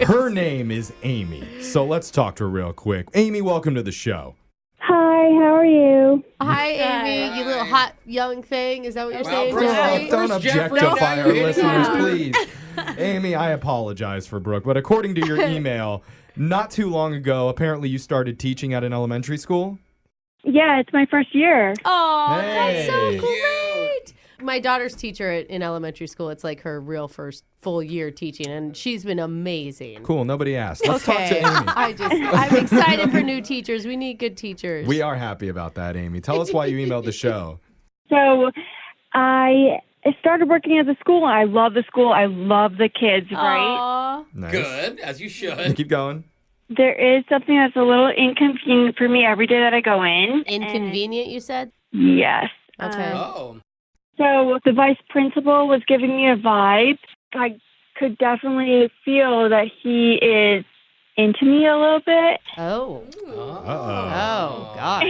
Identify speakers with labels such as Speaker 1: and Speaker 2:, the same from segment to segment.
Speaker 1: Her name is Amy. So let's talk to her real quick. Amy, welcome to the show.
Speaker 2: Hi, how are you?
Speaker 3: Hi, Amy, you little hot young thing. Is that what you're saying?
Speaker 1: Don't objectify our listeners,
Speaker 3: Yeah.
Speaker 1: please. Amy, I apologize for Brooke, but according to your email, not too long ago, apparently you started teaching at an elementary school?
Speaker 2: Yeah, it's my first year.
Speaker 3: Oh, that's so
Speaker 1: Hey.
Speaker 3: great. My daughter's teacher in elementary school, it's like her real first full year teaching, and she's been amazing.
Speaker 1: Cool, nobody asked. Let's talk to Amy.
Speaker 3: I'm excited for new teachers. We need good teachers.
Speaker 1: We are happy about that, Amy. Tell us why you emailed the show.
Speaker 2: So I started working at the school. I love the school. I love the kids, right?
Speaker 3: Aw.
Speaker 1: Nice.
Speaker 4: Good, as you should.
Speaker 1: Keep going.
Speaker 2: There is something that's a little inconvenient for me every day that I go in.
Speaker 3: Inconvenient, you said?
Speaker 2: Yes.
Speaker 3: Okay.
Speaker 4: Oh.
Speaker 2: So the vice principal was giving me a vibe. I could definitely feel that he is into me a little bit.
Speaker 3: Oh.
Speaker 1: Uh-oh.
Speaker 3: Oh, God.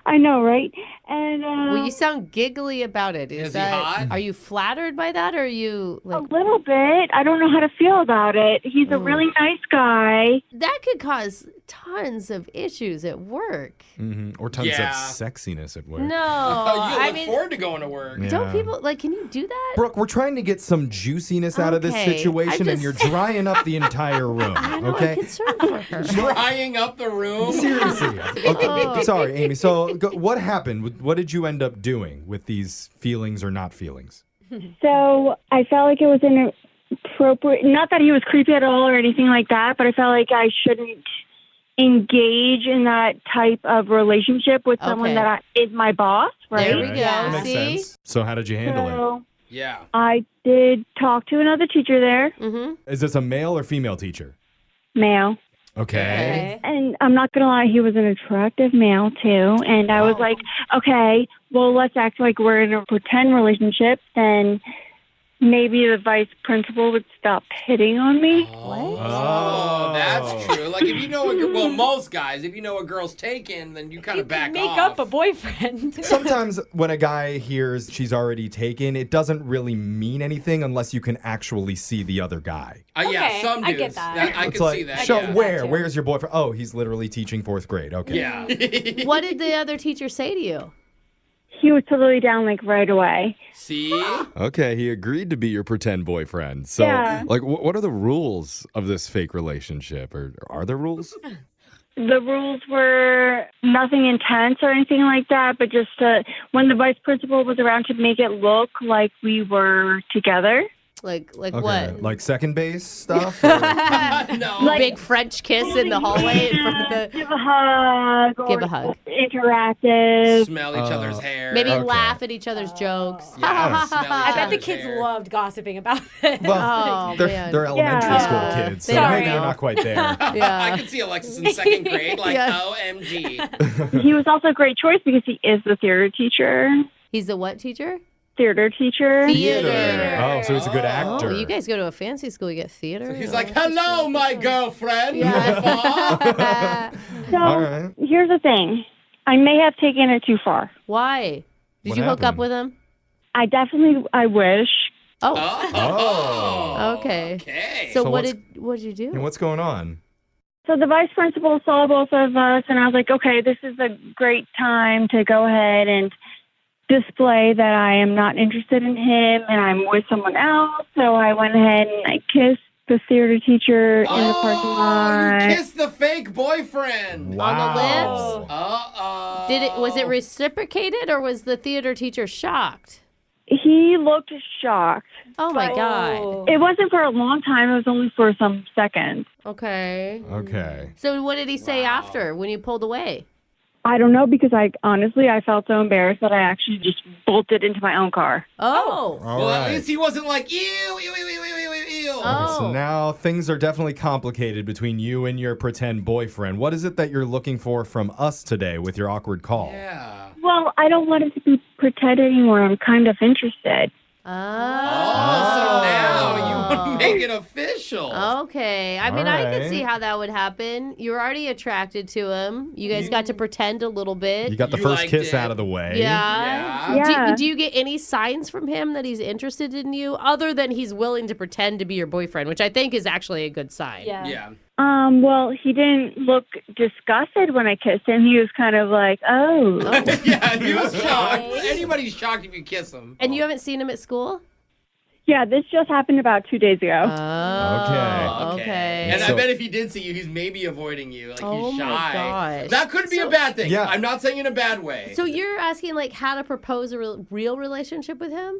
Speaker 2: I know, right? And
Speaker 3: Well, you sound giggly about it.
Speaker 4: Is he hot?
Speaker 3: Are you flattered by that, or are you
Speaker 2: a
Speaker 3: like
Speaker 2: little bit. I don't know how to feel about it. He's a really nice guy.
Speaker 3: that could cause tons of issues at work?
Speaker 1: Or tons
Speaker 4: Yeah.
Speaker 1: of sexiness at work.
Speaker 3: No,
Speaker 4: you
Speaker 3: I
Speaker 4: look
Speaker 3: mean,
Speaker 4: forward to going to work.
Speaker 1: Yeah.
Speaker 3: don't people like? Can you do that?
Speaker 1: Brooke, we're trying to get some juiciness out of this
Speaker 3: Okay,
Speaker 1: situation, and you're drying up the entire room,
Speaker 3: I know,
Speaker 1: okay?
Speaker 3: I'm concerned for her.
Speaker 4: Drying up the room.
Speaker 1: Seriously. Okay. Sorry, Amy. So what happened? What did you end up doing with these feelings or not feelings?
Speaker 2: So I felt like it was inappropriate. Not that he was creepy at all or anything like that, but I felt like I shouldn't engage in that type of relationship with someone
Speaker 3: Okay.
Speaker 2: that is my boss, right?
Speaker 3: There we
Speaker 1: Right.
Speaker 3: go.
Speaker 1: Makes
Speaker 3: See?
Speaker 1: sense. So how did you handle it?
Speaker 2: So
Speaker 4: Yeah.
Speaker 2: I did talk to another teacher there,
Speaker 3: Mm-hmm.
Speaker 1: Is this a male or female teacher?
Speaker 2: male.
Speaker 1: Okay.
Speaker 2: And I'm not going to lie, he was an attractive male, too. And I was like, okay, well, let's act like we're in a pretend relationship. Then maybe the vice principal would stop hitting on me.
Speaker 4: Oh, that's true. Like if you know well, most guys, if you know a girl's taken, then you kind of back
Speaker 5: Make
Speaker 4: off.
Speaker 5: up a boyfriend.
Speaker 1: Sometimes when a guy hears she's already taken, it doesn't really mean anything unless you can actually see the other guy.
Speaker 4: Yeah,
Speaker 5: Okay,
Speaker 4: some
Speaker 5: I
Speaker 4: dudes.
Speaker 5: get that.
Speaker 4: I
Speaker 1: It's
Speaker 4: can
Speaker 1: like,
Speaker 4: see that.
Speaker 1: show
Speaker 4: yeah.
Speaker 1: where?
Speaker 5: too.
Speaker 1: Where's your boyfriend? Oh, he's literally teaching 4th grade. Okay.
Speaker 4: Yeah.
Speaker 3: What did the other teacher say to you?
Speaker 2: He was totally down, like, right away.
Speaker 4: See?
Speaker 1: Okay, he agreed to be your pretend boyfriend. So,
Speaker 2: Yeah.
Speaker 1: like, what are the rules of this fake relationship? Or are there rules?
Speaker 2: The rules were nothing intense or anything like that, but just when the vice principal was around to make it look like we were together.
Speaker 3: Like
Speaker 1: Okay,
Speaker 3: what?
Speaker 1: like second base stuff? Or-
Speaker 4: No.
Speaker 2: Like-
Speaker 3: Big French kiss in the hallway in front of the.
Speaker 2: Give a hug. Or
Speaker 3: Give a hug.
Speaker 2: Interactive.
Speaker 4: Smell each other's hair.
Speaker 3: Maybe
Speaker 1: Okay.
Speaker 3: laugh at each other's jokes.
Speaker 4: Yeah, smell each
Speaker 5: I bet the
Speaker 4: other's
Speaker 5: kids
Speaker 4: hair.
Speaker 5: loved gossiping about it.
Speaker 1: well,
Speaker 3: Oh,
Speaker 1: they're,
Speaker 3: man.
Speaker 1: they're elementary
Speaker 2: Yeah.
Speaker 1: school kids, so
Speaker 5: Sorry.
Speaker 1: maybe they're not quite there.
Speaker 3: Yeah.
Speaker 4: I could see Alexis in 2nd grade, like,
Speaker 3: Yeah.
Speaker 4: OMG.
Speaker 2: He was also a great choice because he is the theater teacher.
Speaker 3: He's a what teacher?
Speaker 2: Theater teacher.
Speaker 3: Theater.
Speaker 1: Oh, so he's a good
Speaker 4: Oh,
Speaker 1: actor.
Speaker 3: Oh, you guys go to a fancy school, you get theater.
Speaker 4: He's like, hello, my girlfriend.
Speaker 3: Yeah.
Speaker 2: So
Speaker 1: All right.
Speaker 2: here's the thing. I may have taken it too far.
Speaker 3: Why? Did
Speaker 1: What
Speaker 3: you hook up
Speaker 1: happened?
Speaker 3: with him?
Speaker 2: I wish.
Speaker 3: Oh,
Speaker 4: Oh.
Speaker 3: okay.
Speaker 4: Okay.
Speaker 3: So,
Speaker 1: So
Speaker 3: what
Speaker 1: what's-
Speaker 3: did you do?
Speaker 1: And what's going on?
Speaker 2: So the vice principal saw both of us, and I was like, okay, this is a great time to go ahead and display that I am not interested in him and I'm with someone else. So I went ahead and I kissed the theater teacher in the parking lot.
Speaker 4: You kissed the fake boyfriend.
Speaker 1: Wow.
Speaker 3: On the lips?
Speaker 4: Uh-oh.
Speaker 3: Was it reciprocated, or was the theater teacher shocked?
Speaker 2: He looked shocked.
Speaker 3: Oh my
Speaker 5: Oh.
Speaker 3: God.
Speaker 2: It wasn't for a long time. It was only for some seconds.
Speaker 3: Okay.
Speaker 1: Okay.
Speaker 3: So what did he say
Speaker 4: Wow.
Speaker 3: after when you pulled away?
Speaker 2: I don't know because I felt so embarrassed that I actually just bolted into my own car.
Speaker 3: Oh.
Speaker 1: All
Speaker 4: Well,
Speaker 1: right.
Speaker 4: at least he wasn't like, ew, ew, ew, ew, ew, ew, ew.
Speaker 3: Oh.
Speaker 1: Okay, so now things are definitely complicated between you and your pretend boyfriend. What is it that you're looking for from us today with your awkward call?
Speaker 4: Yeah.
Speaker 2: Well, I don't want it to be pretend anymore. I'm kind of interested.
Speaker 4: So now you want to make it official.
Speaker 3: Okay. I mean, I could see how that would happen. You're already attracted to him. You guys got to pretend a little bit.
Speaker 1: You got the
Speaker 4: You
Speaker 1: first
Speaker 4: liked
Speaker 1: kiss
Speaker 4: it.
Speaker 1: out of the way.
Speaker 3: Yeah.
Speaker 2: Yeah.
Speaker 3: Do you get any signs from him that he's interested in you other than he's willing to pretend to be your boyfriend, which I think is actually a good sign?
Speaker 4: Yeah.
Speaker 2: Well, he didn't look disgusted when I kissed him. He was kind of like, oh.
Speaker 4: Yeah, he was shocked. Anybody's shocked if you kiss him.
Speaker 3: And you haven't seen him at school?
Speaker 2: Yeah, this just happened about 2 days ago.
Speaker 3: Okay.
Speaker 4: And I
Speaker 1: So-
Speaker 4: bet if he did see you, he's maybe avoiding you. Like,
Speaker 3: Oh
Speaker 4: he's
Speaker 3: my
Speaker 4: shy.
Speaker 3: gosh.
Speaker 4: That could be a bad thing.
Speaker 1: Yeah.
Speaker 4: I'm not saying in a bad way.
Speaker 3: So you're asking like how to propose a real relationship with him?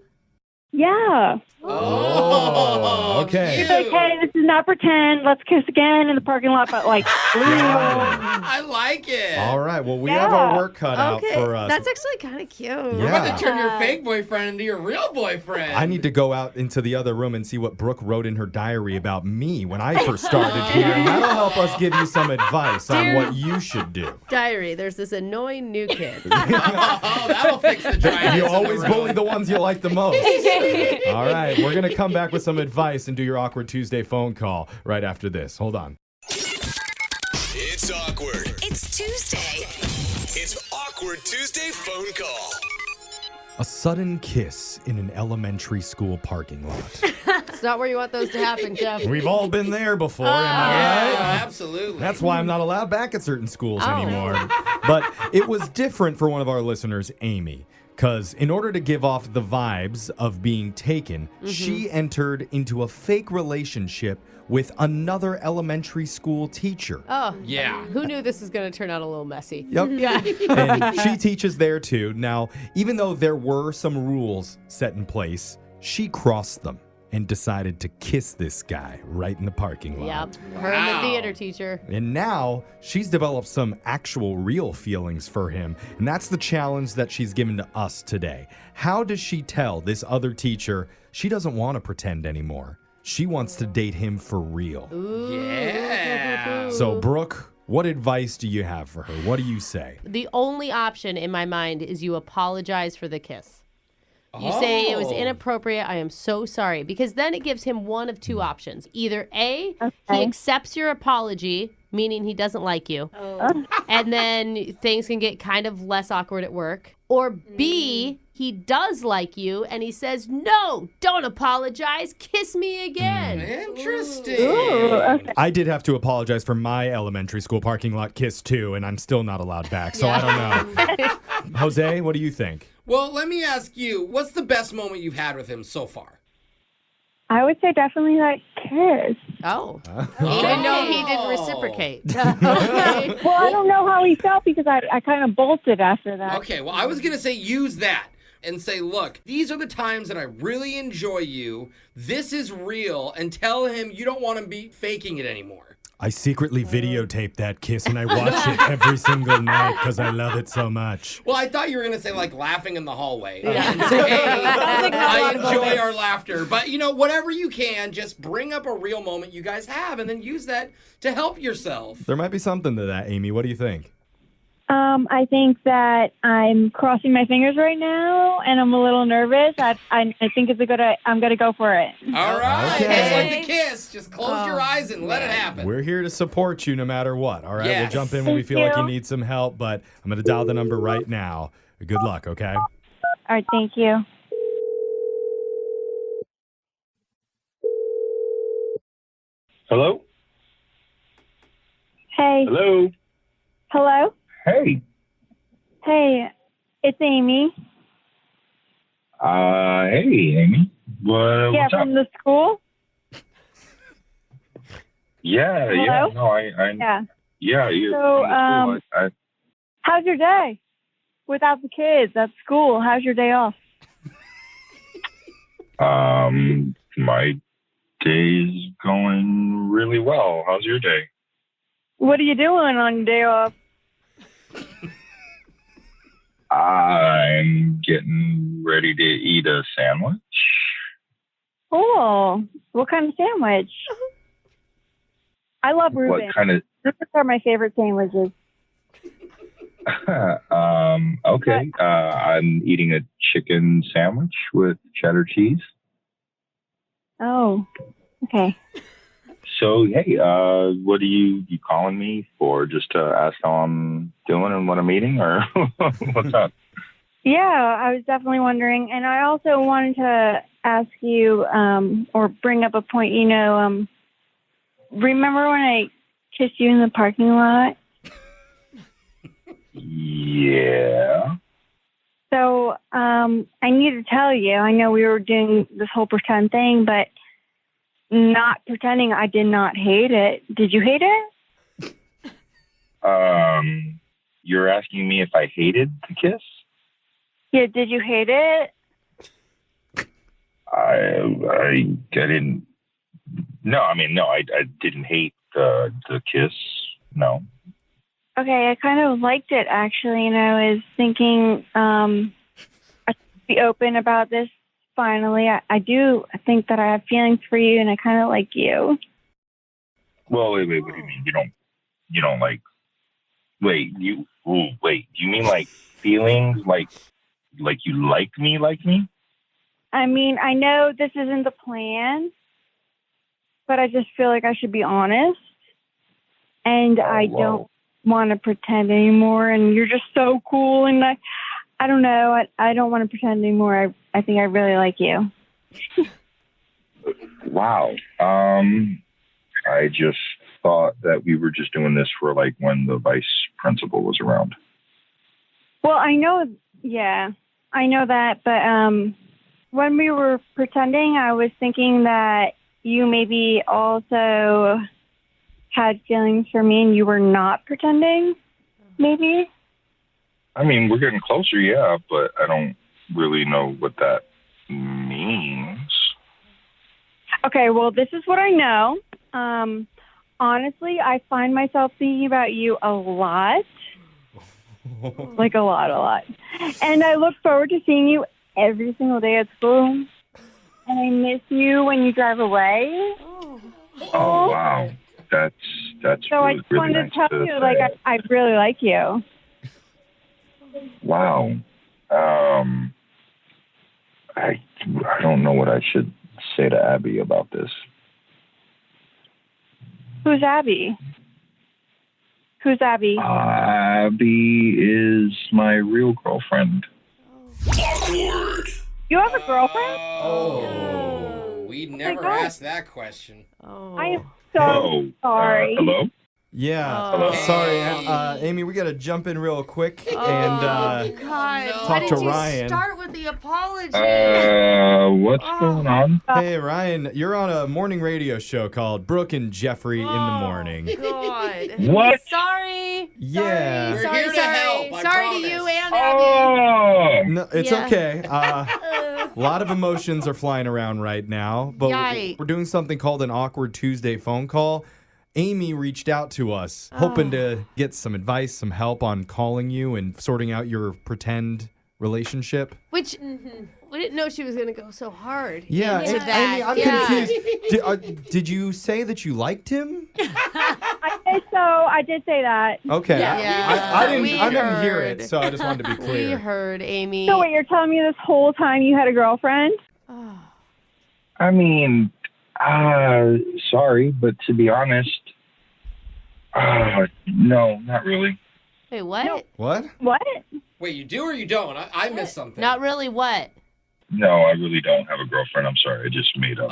Speaker 2: Yeah.
Speaker 1: Oh, okay.
Speaker 2: He's like, hey, this is not pretend. Let's kiss again in the parking lot, but like,
Speaker 4: I like it.
Speaker 1: All right. Well, we have our work cut out
Speaker 3: Okay.
Speaker 1: for us.
Speaker 3: That's actually kind of cute.
Speaker 4: We're about to turn your fake boyfriend into your real boyfriend.
Speaker 1: I need to go out into the other room and see what Brooke wrote in her diary about me when I first started here. And that'll help us give you some advice on what you should do.
Speaker 3: Diary, there's this annoying new kid.
Speaker 4: Oh, that'll fix the dryness.
Speaker 1: You
Speaker 4: in the
Speaker 1: always
Speaker 4: room.
Speaker 1: bully the ones you like the most. All right, we're going to come back with some advice and do your Awkward Tuesday phone call right after this. Hold on.
Speaker 6: It's awkward.
Speaker 7: It's Tuesday.
Speaker 6: It's Awkward Tuesday phone call.
Speaker 1: A sudden kiss in an elementary school parking lot.
Speaker 3: It's not where you want those to happen, Jeff.
Speaker 1: We've all been there before, am I
Speaker 4: Yeah,
Speaker 1: right?
Speaker 4: absolutely.
Speaker 1: That's why I'm not allowed back at certain schools
Speaker 3: Oh.
Speaker 1: anymore. But it was different for one of our listeners, Amy. Because in order to give off the vibes of being taken, she entered into a fake relationship with another elementary school teacher.
Speaker 3: Oh,
Speaker 4: Yeah.
Speaker 3: who knew this was going to turn out a little messy?
Speaker 1: Yep.
Speaker 3: Yeah.
Speaker 1: And she teaches there too. Now, even though there were some rules set in place, she crossed them and decided to kiss this guy right in the parking lot.
Speaker 3: Yep. Her and the
Speaker 4: Wow.
Speaker 3: theater teacher.
Speaker 1: And now she's developed some actual real feelings for him. And that's the challenge that she's given to us today. How does she tell this other teacher she doesn't want to pretend anymore? She wants to date him for real.
Speaker 4: Yeah.
Speaker 1: So, Brooke, what advice do you have for her? What do you say?
Speaker 3: The only option in my mind is you apologize for the kiss. You say it was inappropriate. I am so sorry. Because then it gives him one of two options. Either A, he accepts your apology, meaning he doesn't like you. And then things can get kind of less awkward at work. Or B, he does like you and he says, no, don't apologize. Kiss me again.
Speaker 4: Interesting.
Speaker 1: I did have to apologize for my elementary school parking lot kiss too, and I'm still not allowed back. So I don't know. Jose, what do you think?
Speaker 4: Well, let me ask you, what's the best moment you've had with him so far?
Speaker 2: I would say definitely that kiss.
Speaker 3: Oh. Even though he didn't reciprocate.
Speaker 2: Well, I don't know how he felt because I kind of bolted after that.
Speaker 4: Okay, well, I was going to say use that and say, look, these are the times that I really enjoy you. This is real. And tell him you don't want to be faking it anymore.
Speaker 1: I secretly videotaped that kiss and I watch it every single night because I love it so much.
Speaker 4: Well, I thought you were going to say, like, laughing in the hallway.
Speaker 3: Yeah.
Speaker 4: And say, hey,
Speaker 5: like not a
Speaker 4: I
Speaker 5: lot of
Speaker 4: enjoy
Speaker 5: moments.
Speaker 4: our laughter. But, you know, whatever you can, just bring up a real moment you guys have and then use that to help yourself.
Speaker 1: There might be something to that, Amy. What do you think?
Speaker 2: I think that I'm crossing my fingers right now, and I'm a little nervous. I think it's I'm going to go for it.
Speaker 4: All right.
Speaker 1: Okay.
Speaker 4: It's like the kiss. Just close your eyes and let it happen.
Speaker 1: We're here to support you no matter what. All right,
Speaker 4: Yes.
Speaker 1: we'll jump in when we
Speaker 2: Thank
Speaker 1: feel like you
Speaker 2: you.
Speaker 1: need some help, but I'm going to dial the number right now. Good luck, okay?
Speaker 2: All right, thank you.
Speaker 8: Hello?
Speaker 2: Hey.
Speaker 8: Hello?
Speaker 2: Hello?
Speaker 8: Hey.
Speaker 2: Hey, it's Amy.
Speaker 8: Hey, Amy.
Speaker 2: Yeah,
Speaker 8: What's up?
Speaker 2: from the school?
Speaker 8: Yeah,
Speaker 2: Hello?
Speaker 8: No, I
Speaker 2: Yeah.
Speaker 8: you're
Speaker 2: So,
Speaker 8: from the school.
Speaker 2: How's your day? Without the kids at school, how's your day off?
Speaker 8: My day's going really well. How's your day?
Speaker 2: What are you doing on your day off?
Speaker 8: I'm getting ready to eat a sandwich.
Speaker 2: Oh, what kind of sandwich? I love Reuben.
Speaker 8: What kind of?
Speaker 2: Rubens are my favorite sandwiches.
Speaker 8: Okay. I'm eating a chicken sandwich with cheddar cheese.
Speaker 2: Oh, okay.
Speaker 8: So, hey, what are you calling me for? Just to ask how I'm doing and what I'm eating, or what's up?
Speaker 2: Yeah, I was definitely wondering. And I also wanted to ask you or bring up a point. Remember when I kissed you in the parking lot?
Speaker 8: Yeah.
Speaker 2: So I need to tell you, I know we were doing this whole pretend thing, but not pretending, I did not hate it. Did you hate it?
Speaker 8: You're asking me if I hated the kiss?
Speaker 2: Yeah, did you hate it?
Speaker 8: I didn't. No, I didn't hate the kiss. No.
Speaker 2: Okay, I kind of liked it actually, and I was thinking I should be open about this finally. I do think that I have feelings for you, and I kind of like you.
Speaker 8: Well, wait. What do you mean? You don't like? Wait, wait. Do you mean like feelings? Like you like me? Like me?
Speaker 2: I mean, I know this isn't the plan, but I just feel like I should be honest, and I don't want to pretend anymore. And you're just so cool, and I don't know. I don't want to pretend anymore. I think I really like you.
Speaker 8: Wow. I just thought that we were just doing this for like when the vice principal was around.
Speaker 2: Well, I know that, but when we were pretending, I was thinking that you maybe also had feelings for me and you were not pretending, maybe?
Speaker 8: I mean, we're getting closer, yeah, but I don't really know what that means.
Speaker 2: Okay, well, this is what I know. Honestly, I find myself thinking about you a lot. Like a lot. And I look forward to seeing you every single day at school. And I miss you when you drive away.
Speaker 8: Oh, wow. That's
Speaker 2: So I
Speaker 8: really,
Speaker 2: just
Speaker 8: really
Speaker 2: wanted
Speaker 8: nice
Speaker 2: to tell
Speaker 8: to
Speaker 2: you,
Speaker 8: say.
Speaker 2: like, I really like you.
Speaker 8: Wow. I don't know what I should say to Abby about this.
Speaker 2: Who's Abby? Who's Abby?
Speaker 8: Abby is my real girlfriend.
Speaker 6: Awkward.
Speaker 2: You have a girlfriend?
Speaker 4: Oh, we never
Speaker 2: God.
Speaker 4: asked that question.
Speaker 3: Oh.
Speaker 2: I am so
Speaker 8: Whoa.
Speaker 2: sorry.
Speaker 8: Hello?
Speaker 1: Yeah.
Speaker 3: Oh.
Speaker 1: Sorry, Amy, we got to jump in real quick and
Speaker 3: God,
Speaker 1: talk
Speaker 3: why
Speaker 1: to
Speaker 3: did you
Speaker 1: Ryan.
Speaker 3: start with the apology?
Speaker 8: What's going on?
Speaker 1: Hey, Ryan, you're on a morning radio show called Brooke and Jeffrey in the morning.
Speaker 3: God.
Speaker 8: What?
Speaker 3: Sorry.
Speaker 1: Yeah.
Speaker 4: We're here to help, I
Speaker 3: Sorry to
Speaker 4: promise.
Speaker 3: you and Abby.
Speaker 8: Oh!
Speaker 1: No, it's
Speaker 3: Yeah.
Speaker 1: okay. A lot of emotions are flying around right now, but
Speaker 3: Yikes.
Speaker 1: we're doing something called an Awkward Tuesday phone call. Amy reached out to us, hoping to get some advice, some help on calling you and sorting out your pretend relationship.
Speaker 3: Which we didn't know she was going to go so hard.
Speaker 1: Yeah,
Speaker 3: into
Speaker 1: and
Speaker 3: that.
Speaker 1: Amy, I'm
Speaker 3: Yeah.
Speaker 1: confused. Did you say that you liked him?
Speaker 2: I did say that.
Speaker 1: Okay.
Speaker 3: Yeah.
Speaker 1: I didn't
Speaker 3: We
Speaker 1: hear
Speaker 3: heard.
Speaker 1: it, so I just wanted to be
Speaker 3: We
Speaker 1: clear.
Speaker 3: heard, Amy.
Speaker 2: So wait, you're telling me this whole time you had a girlfriend?
Speaker 3: Oh.
Speaker 8: I mean, sorry, but to be honest, no, not really.
Speaker 3: Wait, what?
Speaker 1: What?
Speaker 2: What?
Speaker 4: Wait, you do or you don't? I missed something.
Speaker 3: Not really what?
Speaker 8: No, I really don't have a girlfriend. I'm sorry. I just made up.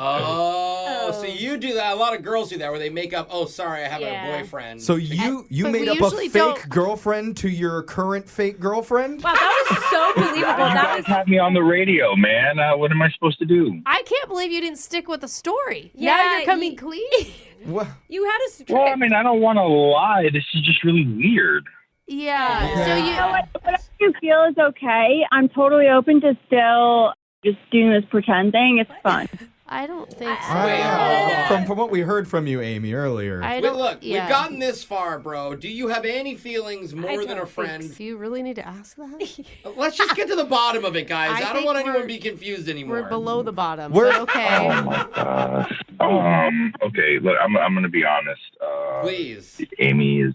Speaker 4: So you do that. A lot of girls do that where they make up, oh, sorry, I have
Speaker 5: Yeah.
Speaker 4: a boyfriend.
Speaker 1: So you
Speaker 3: But
Speaker 1: made
Speaker 3: we
Speaker 1: up a
Speaker 3: usually
Speaker 1: fake
Speaker 3: don't-
Speaker 1: girlfriend to your current fake girlfriend?
Speaker 5: Wow, that was so believable.
Speaker 8: You
Speaker 5: That
Speaker 8: guys
Speaker 5: was
Speaker 8: have me on the radio, man. What am I supposed to do?
Speaker 3: I can't believe you didn't stick with the story.
Speaker 5: Yeah,
Speaker 3: now you're coming clean.
Speaker 1: What?
Speaker 5: you had a script.
Speaker 8: Well, I mean, I don't want to lie. This is just really weird.
Speaker 3: Yeah.
Speaker 1: Okay.
Speaker 3: So
Speaker 2: You know what? Whatever you feel is okay. I'm totally open to still just doing this pretend thing. It's fun.
Speaker 3: I don't think so.
Speaker 4: Wait, hold on.
Speaker 1: From what we heard from you, Amy, earlier.
Speaker 3: I
Speaker 4: Wait,
Speaker 3: don't.
Speaker 4: look,
Speaker 3: yeah.
Speaker 4: we've gotten this far, bro. Do you have any feelings more than a
Speaker 5: don't
Speaker 4: friend?
Speaker 3: Do you really need to ask that?
Speaker 4: Let's just get to the bottom of it, guys.
Speaker 3: I
Speaker 4: I don't
Speaker 3: think
Speaker 4: want anyone
Speaker 3: we're-
Speaker 4: to be confused anymore.
Speaker 3: We're below the bottom.
Speaker 1: We're-
Speaker 3: But okay.
Speaker 8: Oh my gosh. Okay, look, I'm gonna be honest.
Speaker 4: Please.
Speaker 8: Amy is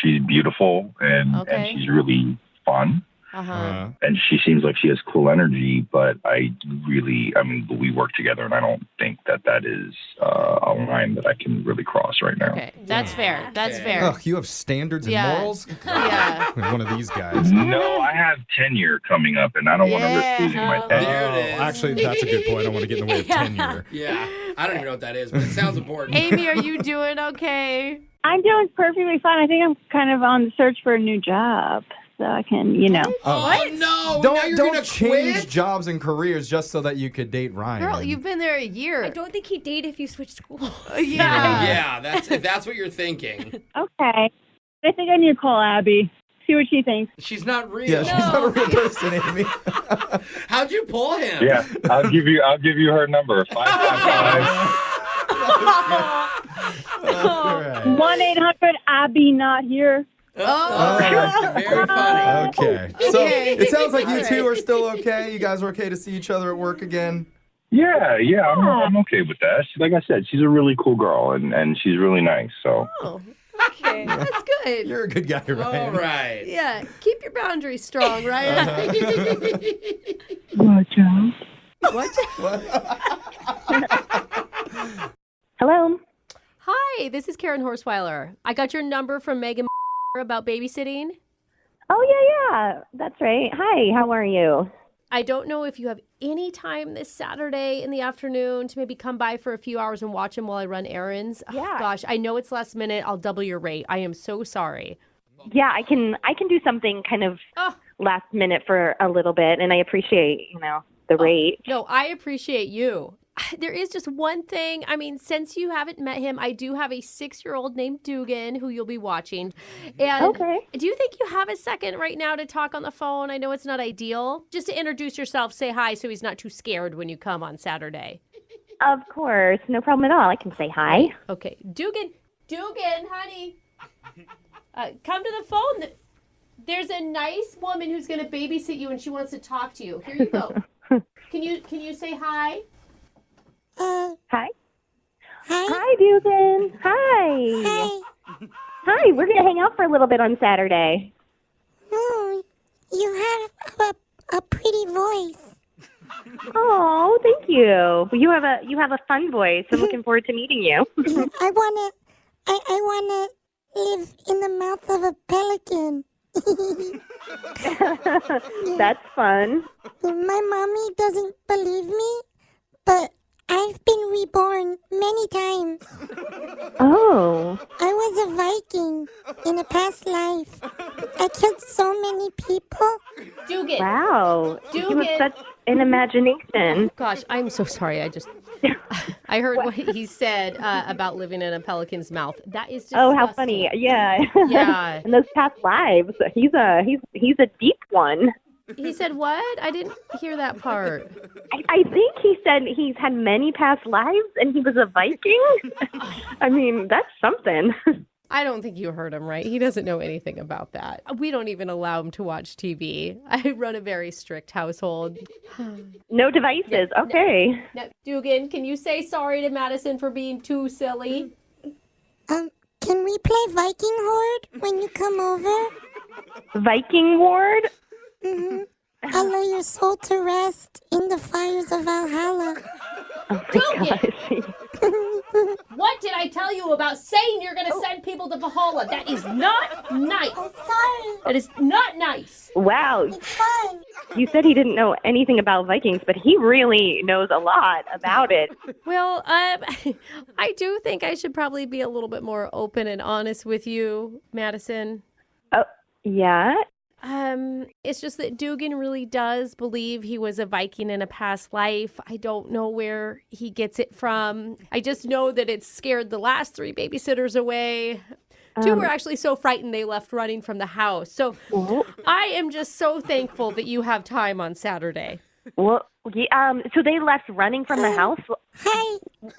Speaker 8: she's beautiful and she's really fun. And she seems like she has cool energy, but we work together, and I don't think that is a line that I can really cross right now.
Speaker 3: Okay, that's fair. That's fair.
Speaker 1: Oh, you have standards and morals?
Speaker 3: Yeah.
Speaker 1: One of these guys.
Speaker 8: No, I have tenure coming up, and I don't want to risk losing my tenure.
Speaker 4: There it is.
Speaker 1: Actually, that's a good point. I don't want to get in the way of tenure.
Speaker 4: Yeah, I don't even know what that is, but it sounds important.
Speaker 3: Amy, are you doing okay?
Speaker 2: I'm doing perfectly fine. I think I'm kind of on the search for a new job. So I can,
Speaker 4: Oh, no. Now you're
Speaker 1: Don't
Speaker 4: gonna
Speaker 1: change
Speaker 4: quit?
Speaker 1: jobs and careers just so that you could date Ryan.
Speaker 3: Girl, you've been there a year.
Speaker 5: I don't think he'd date if you switched schools.
Speaker 4: Yeah, if that's what you're thinking.
Speaker 2: Okay. I think I need to call Abby. See what she thinks.
Speaker 4: She's not real.
Speaker 1: Yeah, she's not a real person, Amy.
Speaker 4: How'd you pull him?
Speaker 8: Yeah, I'll give you her number. 555.
Speaker 1: All right.
Speaker 2: 1-800-ABBY not here.
Speaker 4: Very funny.
Speaker 1: Okay. So it sounds like you two are still okay. You guys are okay to see each other at work again?
Speaker 8: Yeah, I'm okay with that. Like I said, she's a really cool girl, and she's really nice. So.
Speaker 5: Oh, okay. That's good.
Speaker 1: You're a good guy, Ryan.
Speaker 4: All right.
Speaker 5: Yeah, keep your boundaries strong, right?
Speaker 2: Watch out.
Speaker 5: What?
Speaker 2: Hello.
Speaker 3: Hi, this is Karen Horsweiler. I got your number from Megan about babysitting.
Speaker 2: Oh, yeah. That's right. Hi, how are you?
Speaker 3: I don't know if you have any time this Saturday in the afternoon to maybe come by for a few hours and watch him while I run errands.
Speaker 2: Yeah.
Speaker 3: Oh, gosh, I know it's last minute. I'll double your rate. I am so sorry.
Speaker 2: Yeah, I can do something kind of last minute for a little bit, and I appreciate, the rate.
Speaker 3: No, I appreciate you. There is just one thing. I mean, since you haven't met him, I do have a 6-year-old named Dugan who you'll be watching. And do you think you have a second right now to talk on the phone? I know it's not ideal. Just to introduce yourself, say hi so he's not too scared when you come on Saturday.
Speaker 2: Of course. No problem at all. I can say hi.
Speaker 3: Okay. Dugan, honey. Come to the phone. There's a nice woman who's going to babysit you and she wants to talk to you. Here you go. Can you say hi?
Speaker 2: Hi. Hi, Dugan. Hi. Hi, we're going to hang out for a little bit on Saturday.
Speaker 7: Oh, you have a pretty voice.
Speaker 2: Oh, thank you. You have a fun voice. I'm looking forward to meeting you.
Speaker 7: I wanna live in the mouth of a pelican.
Speaker 2: That's fun.
Speaker 7: My mommy doesn't believe me, but I've been reborn many times.
Speaker 2: Oh.
Speaker 7: I was a Viking in a past life. I killed so many people.
Speaker 3: Dugan.
Speaker 2: Wow. You have such an imagination.
Speaker 3: Gosh, I'm so sorry. I heard what he said about living in a pelican's mouth. That is just
Speaker 2: how funny. Yeah.
Speaker 3: Yeah.
Speaker 2: And those past lives. He's a deep one.
Speaker 3: He said what? I didn't hear that part.
Speaker 2: I think he said he's had many past lives and he was a Viking. I mean, that's something.
Speaker 3: I don't think you heard him right. He doesn't know anything about that. We don't even allow him to watch TV. I run a very strict household.
Speaker 2: No devices. Okay.
Speaker 3: Now, Dugan, can you say sorry to Madison for being too silly?
Speaker 7: Can we play Viking Horde when you come over?
Speaker 2: Viking Ward?
Speaker 7: Mm-hmm. I'll lay your soul to rest in the fires of Valhalla.
Speaker 2: Oh my gosh.
Speaker 3: What did I tell you about saying you're going to send people to Valhalla? That is not nice.
Speaker 7: I'm sorry.
Speaker 3: That is not nice.
Speaker 2: Wow.
Speaker 7: It's fine.
Speaker 2: You said he didn't know anything about Vikings, but he really knows a lot about it.
Speaker 3: Well, I do think I should probably be a little bit more open and honest with you, Madison.
Speaker 2: Oh, yeah?
Speaker 3: It's just that Dugan really does believe he was a Viking in a past life. I don't know where he gets it from. I just know that it scared the last 3 babysitters away. 2 were actually so frightened they left running from the house. So I am just so thankful that you have time on Saturday.
Speaker 2: Well, so they left running from the house?
Speaker 7: Hi.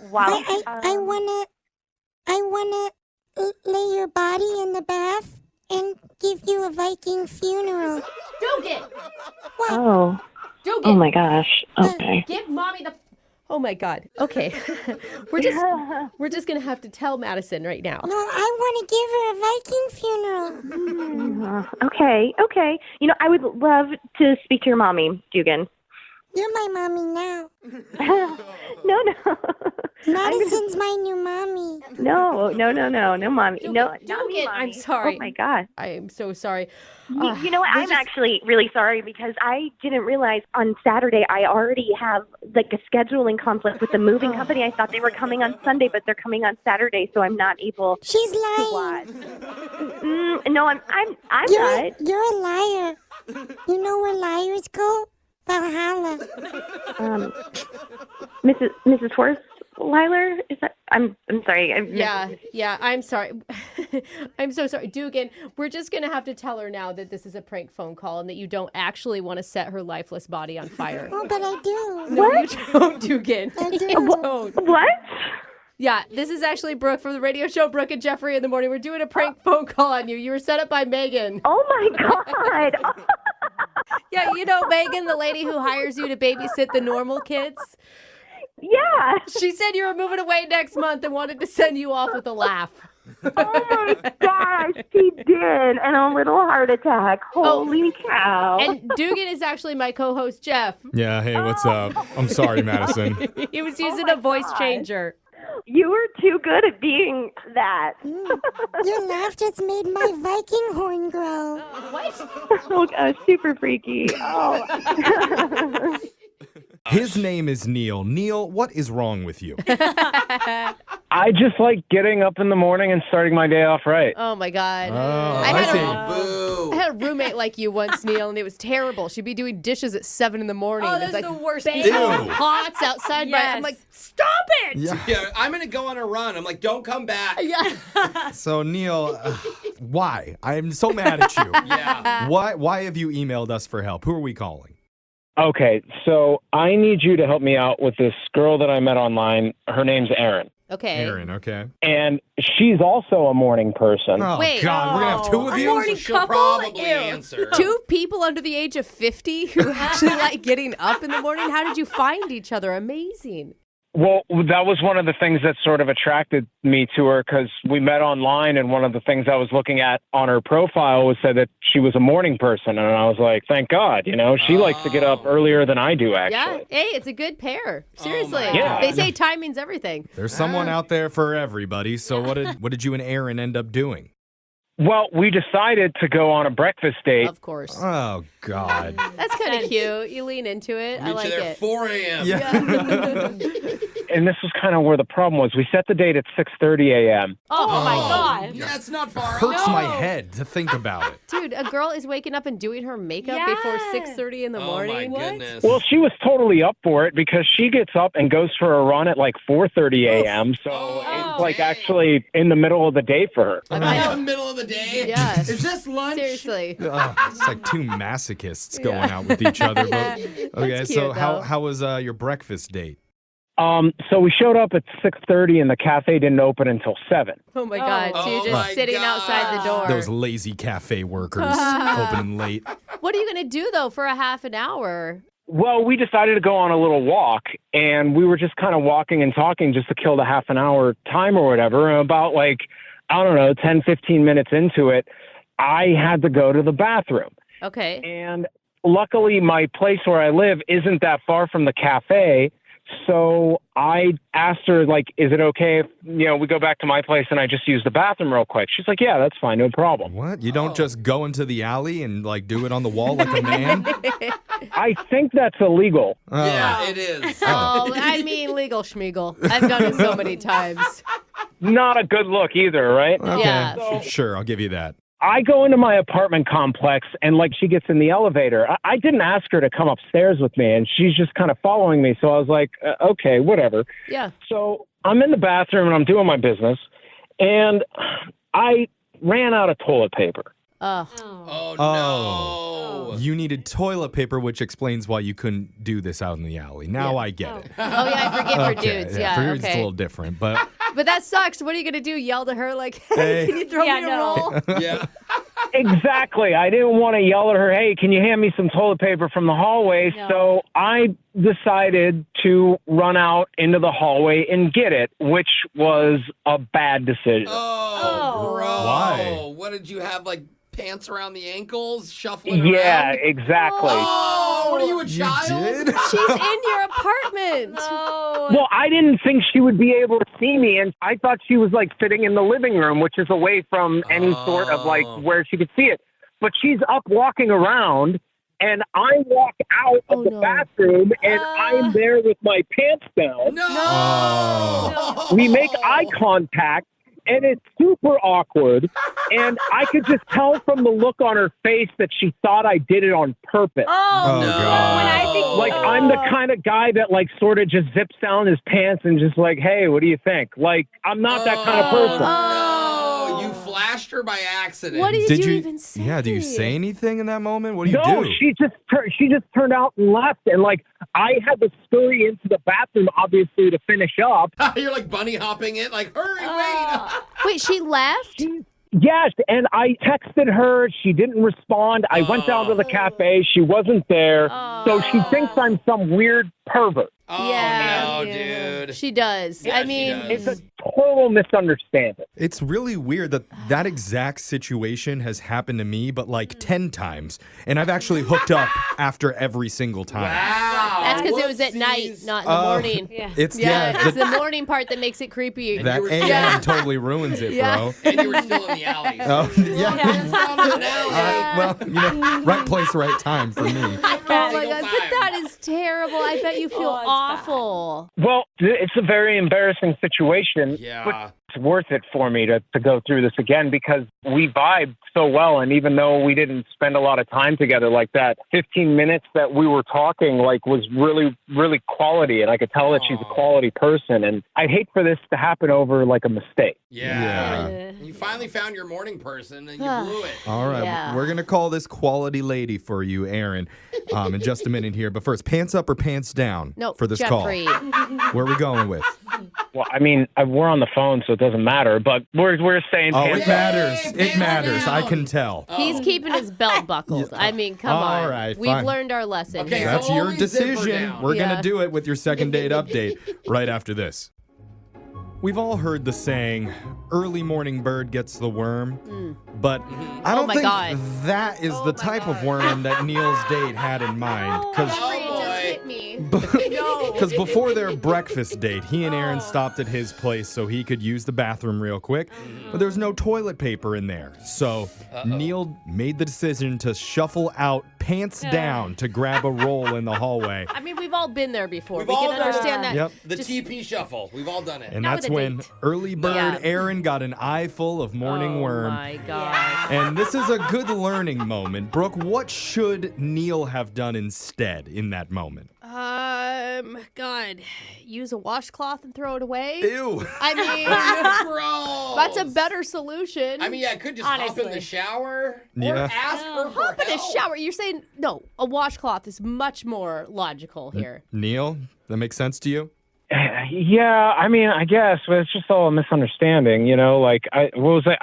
Speaker 2: Wow.
Speaker 7: I wanna lay your body in the bath and give you a Viking funeral.
Speaker 3: Dugan!
Speaker 2: Oh.
Speaker 3: Dugan!
Speaker 2: Oh my gosh. Okay.
Speaker 3: Give mommy the Oh my God. Okay. we're just gonna have to tell Madison right now.
Speaker 7: No, I want to give her a Viking funeral.
Speaker 2: Okay. You know, I would love to speak to your mommy, Dugan.
Speaker 7: You're my mommy now.
Speaker 2: No.
Speaker 7: Madison's my new mommy.
Speaker 2: No, mommy. No, not me,
Speaker 3: Dugan,
Speaker 2: mommy.
Speaker 3: I'm sorry.
Speaker 2: Oh my God.
Speaker 3: I am so sorry.
Speaker 2: You know what? I'm actually really sorry because I didn't realize on Saturday I already have like a scheduling conflict with the moving company. I thought they were coming on Sunday, but they're coming on Saturday, so I'm not able.
Speaker 7: She's
Speaker 2: to
Speaker 7: lying.
Speaker 2: watch. No, I'm not.
Speaker 7: You're a liar. You know where liars go? Valhalla.
Speaker 2: Mrs. Horst-Weiler? Is that? I'm sorry.
Speaker 3: Yeah, I'm sorry. I'm so sorry. Dugan, we're just going to have to tell her now that this is a prank phone call and that you don't actually want to set her lifeless body on fire.
Speaker 7: Oh, but I do.
Speaker 3: No, you don't, Dugan.
Speaker 7: I do.
Speaker 3: You don't.
Speaker 2: What?
Speaker 3: Yeah, this is actually Brooke from the radio show Brooke and Jeffrey in the Morning. We're doing a prank phone call on you. You were set up by Megan.
Speaker 2: Oh my God.
Speaker 3: Yeah, you know Megan, the lady who hires you to babysit the normal kids?
Speaker 2: Yeah.
Speaker 3: She said you were moving away next month and wanted to send you off with a laugh.
Speaker 2: Oh my gosh, she did. And a little heart attack. Holy cow.
Speaker 3: And Dugan is actually my co-host, Jeff.
Speaker 1: Yeah, hey, what's up? I'm sorry, Madison.
Speaker 3: He was using a voice changer.
Speaker 2: You were too good at being that.
Speaker 7: Your laugh just made my Viking horn grow.
Speaker 2: Oh gosh, super freaky. Oh.
Speaker 1: His name is Neil. Neil, what is wrong with you?
Speaker 9: I just like getting up in the morning and starting my day off right.
Speaker 3: Oh my God.
Speaker 1: Oh,
Speaker 3: I
Speaker 1: see.
Speaker 3: I had a roommate like you once, Neil, and it was terrible. She'd be doing dishes at 7 in the morning.
Speaker 5: Oh,
Speaker 3: There's
Speaker 5: that's
Speaker 3: like
Speaker 5: the worst.
Speaker 3: banging
Speaker 1: Ew.
Speaker 3: pots outside.
Speaker 5: Yes.
Speaker 3: I'm like, stop it!
Speaker 4: Yeah, I'm going to go on a run. I'm like, don't come back.
Speaker 3: Yeah.
Speaker 1: So, Neil, why? I'm so mad at you.
Speaker 4: Yeah.
Speaker 1: Why have you emailed us for help? Who are we calling?
Speaker 9: Okay, so I need you to help me out with this girl that I met online. Her name's Erin.
Speaker 3: Okay.
Speaker 1: Aaron, okay.
Speaker 9: And she's also a morning person.
Speaker 1: Oh,
Speaker 3: Wait.
Speaker 1: God, we're going to have two of
Speaker 5: A
Speaker 1: you?
Speaker 5: morning
Speaker 4: She'll
Speaker 5: couple?
Speaker 4: probably
Speaker 5: Ew.
Speaker 4: answer.
Speaker 3: Two people under the age of 50 who actually like getting up in the morning. How did you find each other? Amazing.
Speaker 9: Well, that was one of the things that sort of attracted me to her because we met online, and one of the things I was looking at on her profile was said that she was a morning person, and I was like, thank God, she likes to get up earlier than I do, actually.
Speaker 3: Yeah. Hey, it's a good pair. Seriously.
Speaker 4: my
Speaker 9: God.
Speaker 3: They say timing's everything.
Speaker 1: There's someone out there for everybody. So what did you and Aaron end up doing?
Speaker 9: Well, we decided to go on a breakfast date.
Speaker 3: Of course.
Speaker 1: Oh, God.
Speaker 3: That's kind of cute. You lean into it. I
Speaker 4: Meet
Speaker 3: like
Speaker 4: you there at
Speaker 3: it.
Speaker 4: 4 a.m.
Speaker 1: Yeah.
Speaker 9: And this was kind of where the problem was. We set the date at 6:30 a.m.
Speaker 3: Oh, my God.
Speaker 4: Yeah, it's not far.
Speaker 1: Hurts my head to think about it.
Speaker 3: Dude, a girl is waking up and doing her makeup before
Speaker 5: Yeah.
Speaker 3: 6:30 in the
Speaker 4: Oh, my
Speaker 3: morning.
Speaker 4: goodness.
Speaker 9: Well, she was totally up for it because she gets up and goes for a run at like 4:30 a.m. So it's like actually in the middle of the day for her.
Speaker 4: Am I in the middle of the day?
Speaker 3: Yeah.
Speaker 4: Is this lunch?
Speaker 3: Seriously.
Speaker 1: It's like two masochists going out with each other. But, okay,
Speaker 3: That's
Speaker 1: so
Speaker 3: cute, though.
Speaker 1: how was your breakfast date?
Speaker 9: So we showed up at 6:30 and the cafe didn't open until 7.
Speaker 3: Oh, my God. So you're
Speaker 4: Oh,
Speaker 3: just
Speaker 4: my
Speaker 3: sitting outside the door.
Speaker 1: Those lazy cafe workers opening late.
Speaker 3: What are you going to do, though, for a half an hour?
Speaker 9: Well, we decided to go on a little walk, and we were just kind of walking and talking just to kill the half an hour time or whatever. And about 10, 15 minutes into it, I had to go to the bathroom.
Speaker 3: Okay.
Speaker 9: And luckily, my place where I live isn't that far from the cafe. So I asked her, is it okay if, we go back to my place and I just use the bathroom real quick? She's like, yeah, that's fine. No problem.
Speaker 1: What? You don't just go into the alley and do it on the wall like a man?
Speaker 9: I think that's illegal.
Speaker 4: Yeah, it is.
Speaker 3: Oh, I mean, legal schmeagle. I've done it so many times.
Speaker 9: Not a good look either, right?
Speaker 1: Okay.
Speaker 3: Yeah.
Speaker 1: Sure, I'll give you that.
Speaker 9: I go into my apartment complex and she gets in the elevator. I didn't ask her to come upstairs with me and she's just kind of following me. So I was like, okay, whatever.
Speaker 3: Yeah.
Speaker 9: So I'm in the bathroom and I'm doing my business and I ran out of toilet paper.
Speaker 4: Oh, no.
Speaker 1: You needed toilet paper, which explains why you couldn't do this out in the alley. Now I get it.
Speaker 3: Oh, yeah, I forget for dudes. Yeah,
Speaker 1: for dudes
Speaker 3: okay.
Speaker 1: it's a little different, but
Speaker 3: But that sucks. What are you going to do? Yell to her hey,
Speaker 1: Hey.
Speaker 3: can you throw me a roll?
Speaker 4: Yeah.
Speaker 9: Exactly. I didn't want to yell at her, hey, can you hand me some toilet paper from the hallway?
Speaker 5: No.
Speaker 9: So I decided to run out into the hallway and get it, which was a bad decision.
Speaker 4: Oh, bro.
Speaker 1: Why?
Speaker 4: What did you have, like, pants around the ankles, shuffling
Speaker 9: Yeah,
Speaker 4: around?
Speaker 9: exactly.
Speaker 4: Oh, what are you, a
Speaker 1: You
Speaker 4: child?
Speaker 1: did?
Speaker 5: She's in your apartment.
Speaker 3: Oh.
Speaker 9: Well, I didn't think she would be able to see me, and I thought she was, like, sitting in the living room, which is away from any sort of, like, where she could see it. But she's up walking around, and I walk out of the bathroom, and I'm there with my pants down.
Speaker 4: No!
Speaker 1: Oh.
Speaker 9: We make eye contact, and it's super awkward. And I could just tell from the look on her face that she thought I did it on purpose.
Speaker 1: Oh,
Speaker 4: no.
Speaker 1: God.
Speaker 5: When I think
Speaker 9: Like, I'm the kind of guy that, like, sort of just zips down his pants and just like, hey, what do you think? Like, I'm not that kind of person.
Speaker 4: No, you flashed her by accident.
Speaker 5: What did you even say?
Speaker 1: Yeah, do you say anything in that moment? What do you
Speaker 9: No,
Speaker 1: do?
Speaker 9: she just turned out and left. And, like, I had to scurry into the bathroom, obviously, to finish up.
Speaker 4: You're like bunny hopping it, like, hurry, wait.
Speaker 5: Wait, she left?
Speaker 9: Yes, and I texted her. She didn't respond. I went down to the cafe. She wasn't there. So she thinks I'm some weird pervert.
Speaker 4: Oh,
Speaker 5: Yeah.
Speaker 4: no, dude.
Speaker 3: She does.
Speaker 4: Yeah,
Speaker 3: I
Speaker 4: she
Speaker 3: mean,
Speaker 4: does.
Speaker 9: It's a total misunderstanding.
Speaker 1: It's really weird that exact situation has happened to me, but like 10 times. And I've actually hooked up after every single time.
Speaker 4: Wow.
Speaker 3: that's because it was at night,
Speaker 4: Whoopsies.
Speaker 3: not in the morning.
Speaker 5: Yeah.
Speaker 1: It's,
Speaker 3: Yeah, it's
Speaker 1: the,
Speaker 3: the morning part that makes it creepy.
Speaker 1: that
Speaker 4: You were-
Speaker 1: AM
Speaker 3: Yeah.
Speaker 1: totally ruins it,
Speaker 3: Yeah.
Speaker 1: bro.
Speaker 4: And you were still in the alleys.
Speaker 1: Oh, yeah.
Speaker 4: Found in an alley.
Speaker 1: Well, you know, right place, right time for me.
Speaker 3: Oh my God,
Speaker 4: Single
Speaker 3: but
Speaker 4: time.
Speaker 3: that is terrible. I bet you feel
Speaker 5: Oh, it's
Speaker 3: awful.
Speaker 9: Well, it's a very embarrassing situation.
Speaker 4: Yeah.
Speaker 9: But it's worth it for me to go through this again because we vibe so well. And even though we didn't spend a lot of time together like that, 15 minutes that we were talking like was really, really quality. And I could tell that she's a quality person. And I'd hate for this to happen over like a mistake.
Speaker 4: Yeah. You finally found your morning person and you blew it.
Speaker 1: All right,
Speaker 3: Yeah.
Speaker 1: we're going to call this quality lady for you, Aaron, in just a minute here. But first, pants up or pants down
Speaker 3: No,
Speaker 1: for this
Speaker 3: Jeffrey.
Speaker 1: call? Where are we going with?
Speaker 9: Well, I mean, we're on the phone, so it doesn't matter. But we're saying
Speaker 1: Oh,
Speaker 9: pants
Speaker 1: it matters.
Speaker 4: Yay,
Speaker 1: It
Speaker 4: pants
Speaker 1: matters.
Speaker 4: down.
Speaker 1: I can tell.
Speaker 3: He's keeping his belt buckled. I mean, come
Speaker 1: All
Speaker 3: on.
Speaker 1: right,
Speaker 3: We've
Speaker 1: fine.
Speaker 3: learned our lesson.
Speaker 4: Okay,
Speaker 3: here.
Speaker 1: That's
Speaker 4: so
Speaker 1: your
Speaker 4: only zipper
Speaker 1: decision.
Speaker 4: down.
Speaker 1: We're going
Speaker 3: Yeah.
Speaker 1: to do it with your second date update right after this. We've all heard the saying, early morning bird gets the worm, but I
Speaker 3: Oh
Speaker 1: don't
Speaker 3: my
Speaker 1: think
Speaker 3: God.
Speaker 1: that is the type of worm that Neil's date had in mind. Because
Speaker 4: boy.
Speaker 5: me.
Speaker 1: Because before their breakfast date, he and Aaron stopped at his place so he could use the bathroom real quick, but there was no toilet paper in there. So Neil made the decision to shuffle out pants down to grab a roll in the hallway.
Speaker 3: I mean, we've all been there before.
Speaker 4: We've
Speaker 3: We
Speaker 4: all
Speaker 3: can
Speaker 4: done
Speaker 3: understand that.
Speaker 1: Yep.
Speaker 4: The TP shuffle. We've all done it.
Speaker 1: And
Speaker 3: Not
Speaker 1: that's
Speaker 3: with a
Speaker 1: when
Speaker 3: date.
Speaker 1: early bird
Speaker 3: Yeah.
Speaker 1: Aaron got an eye full of morning
Speaker 3: Oh
Speaker 1: worm.
Speaker 3: my gosh.
Speaker 1: And this is a good learning moment. Brooke, what should Neil have done instead in that moment?
Speaker 3: God, use a washcloth and throw it away?
Speaker 1: Ew.
Speaker 3: I mean,
Speaker 4: Gross.
Speaker 3: that's a better solution.
Speaker 4: I mean, yeah, I could just hop in
Speaker 5: Honestly.
Speaker 4: the shower
Speaker 1: Yeah.
Speaker 4: or ask her for
Speaker 3: hop in a
Speaker 4: help.
Speaker 3: shower. You're saying, no, a washcloth is much more logical here.
Speaker 1: Neil, that makes sense to you?
Speaker 9: Yeah, I mean, I guess, but it's just all a misunderstanding, you know. Like, I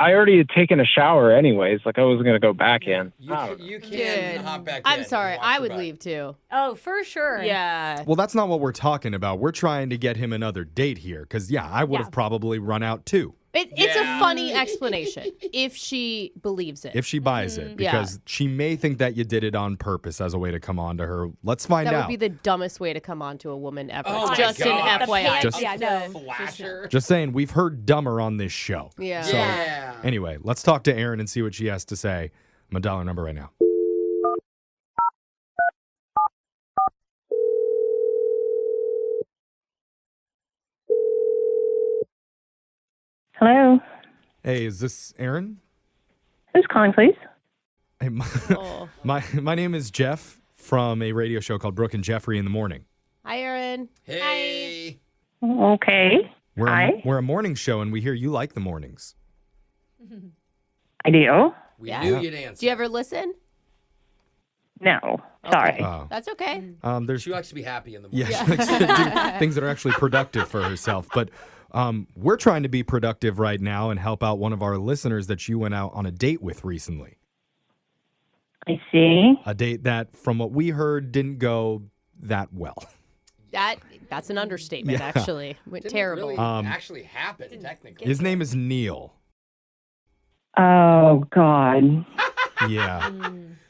Speaker 9: already had taken a shower anyways. Like, I wasn't gonna go back in.
Speaker 4: You can
Speaker 3: Dude,
Speaker 4: hop back in.
Speaker 3: I'm
Speaker 4: and
Speaker 3: sorry.
Speaker 4: wash
Speaker 3: I
Speaker 4: your
Speaker 3: would
Speaker 4: butt.
Speaker 3: leave too.
Speaker 5: Oh, for sure.
Speaker 3: Yeah.
Speaker 1: Well, that's not what we're talking about. We're trying to get him another date here because, yeah, I would have probably run out too
Speaker 3: It's
Speaker 4: Yeah.
Speaker 3: a funny explanation if she believes it.
Speaker 1: if she buys it
Speaker 3: Yeah.
Speaker 1: because she may think that you did it on purpose as a way to come on to her. Let's find
Speaker 3: That
Speaker 1: out.
Speaker 3: would be the dumbest way to come on to a woman ever.
Speaker 4: Oh my
Speaker 3: Just
Speaker 4: God.
Speaker 3: an
Speaker 4: The
Speaker 3: FYI.
Speaker 1: Just-
Speaker 5: Yeah, no.
Speaker 4: Flasher.
Speaker 1: Just saying, we've heard dumber on this show.
Speaker 3: Yeah.
Speaker 1: So,
Speaker 4: Yeah.
Speaker 1: anyway, let's talk to Erin and see what she has to say. I'm a dollar number right now.
Speaker 2: Hello.
Speaker 1: Hey, is this Erin?
Speaker 2: Who's calling, please?
Speaker 1: Hey,
Speaker 3: Oh.
Speaker 1: my name is Jeff from a radio show called Brooke and Jeffrey in the Morning.
Speaker 3: Hi, Erin.
Speaker 4: Hey.
Speaker 2: Okay. Hi.
Speaker 1: We're a morning show, and we hear you like the mornings.
Speaker 2: I do.
Speaker 4: We
Speaker 3: Yeah.
Speaker 4: knew you'd answer.
Speaker 3: Do you ever listen?
Speaker 2: No. Sorry.
Speaker 1: Oh.
Speaker 3: That's okay.
Speaker 1: There's
Speaker 4: She likes to be happy in the morning.
Speaker 1: Yeah, she likes to do things that are actually productive for herself. But we're trying to be productive right now and help out one of our listeners that you went out on a date with recently.
Speaker 10: I see.
Speaker 1: A date that, from what we heard, didn't go that well.
Speaker 3: That's an understatement, actually. Went terrible.
Speaker 4: Really actually happened, technically.
Speaker 1: His name is Neil.
Speaker 10: Oh, God.
Speaker 1: Yeah.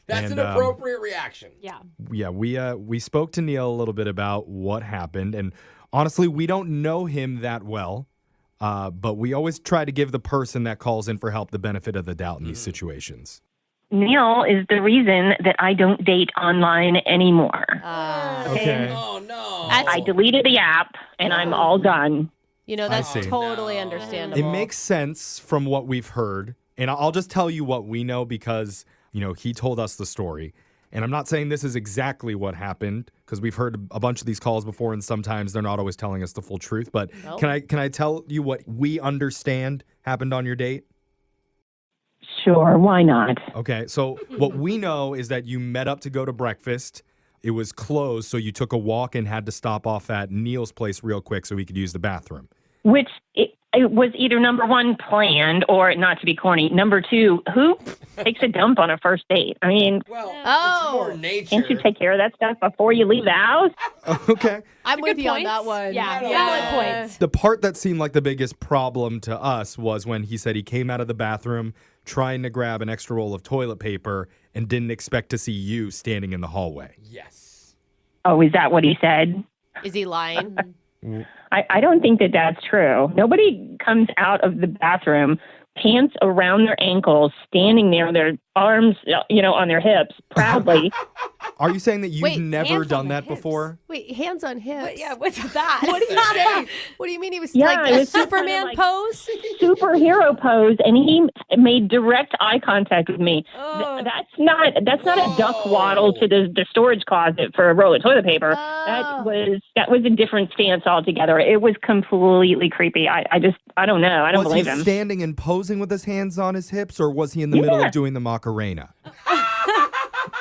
Speaker 4: That's an appropriate reaction.
Speaker 3: Yeah.
Speaker 1: Yeah, we spoke to Neil a little bit about what happened, and honestly, we don't know him that well, but we always try to give the person that calls in for help the benefit of the doubt in these situations.
Speaker 10: Neil is the reason that I don't date online anymore.
Speaker 1: Okay.
Speaker 4: Oh, no.
Speaker 10: I deleted the app, and I'm all done.
Speaker 3: You know, that's totally understandable.
Speaker 1: It makes sense from what we've heard, and I'll just tell you what we know because, he told us the story. And I'm not saying this is exactly what happened because we've heard a bunch of these calls before, and sometimes they're not always telling us the full truth. But can I tell you what we understand happened on your date?
Speaker 10: Sure, why not?
Speaker 1: Okay, so what we know is that you met up to go to breakfast. It was closed, so you took a walk and had to stop off at Neil's place real quick so he could use the bathroom.
Speaker 10: Which it was either number one, planned, or not to be corny. Number two, who takes a dump on a first date? I mean,
Speaker 4: it's more nature.
Speaker 10: Can't you take care of that stuff before you leave the house?
Speaker 1: Okay.
Speaker 3: I'm with you on that one.
Speaker 5: Yeah,
Speaker 3: valid points.
Speaker 1: The part that seemed like the biggest problem to us was when he said he came out of the bathroom trying to grab an extra roll of toilet paper and didn't expect to see you standing in the hallway.
Speaker 4: Yes.
Speaker 10: Oh, is that what he said?
Speaker 3: Is he lying?
Speaker 10: I don't think that that's true. Nobody comes out of the bathroom, pants around their ankles, standing there, their arms, on their hips, proudly.
Speaker 1: Are you saying that you've
Speaker 3: Wait,
Speaker 1: never
Speaker 3: hands
Speaker 1: done
Speaker 3: on
Speaker 1: that
Speaker 3: the hips.
Speaker 1: before?
Speaker 3: Wait, hands on hips?
Speaker 5: But yeah, what's that?
Speaker 3: What do you say? What do you mean he was
Speaker 10: Yeah,
Speaker 3: like
Speaker 10: it
Speaker 3: a
Speaker 10: was just kind of
Speaker 3: Superman
Speaker 10: like-
Speaker 3: pose?
Speaker 10: Superhero pose, and he made direct eye contact with me. That's not a duck waddle to the storage closet for a roll of toilet paper. That was a different stance altogether. It was completely creepy. I don't know. I don't
Speaker 1: was
Speaker 10: believe
Speaker 1: he
Speaker 10: him.
Speaker 1: standing and posing with his hands on his hips, or was he in the middle of doing the Macarena?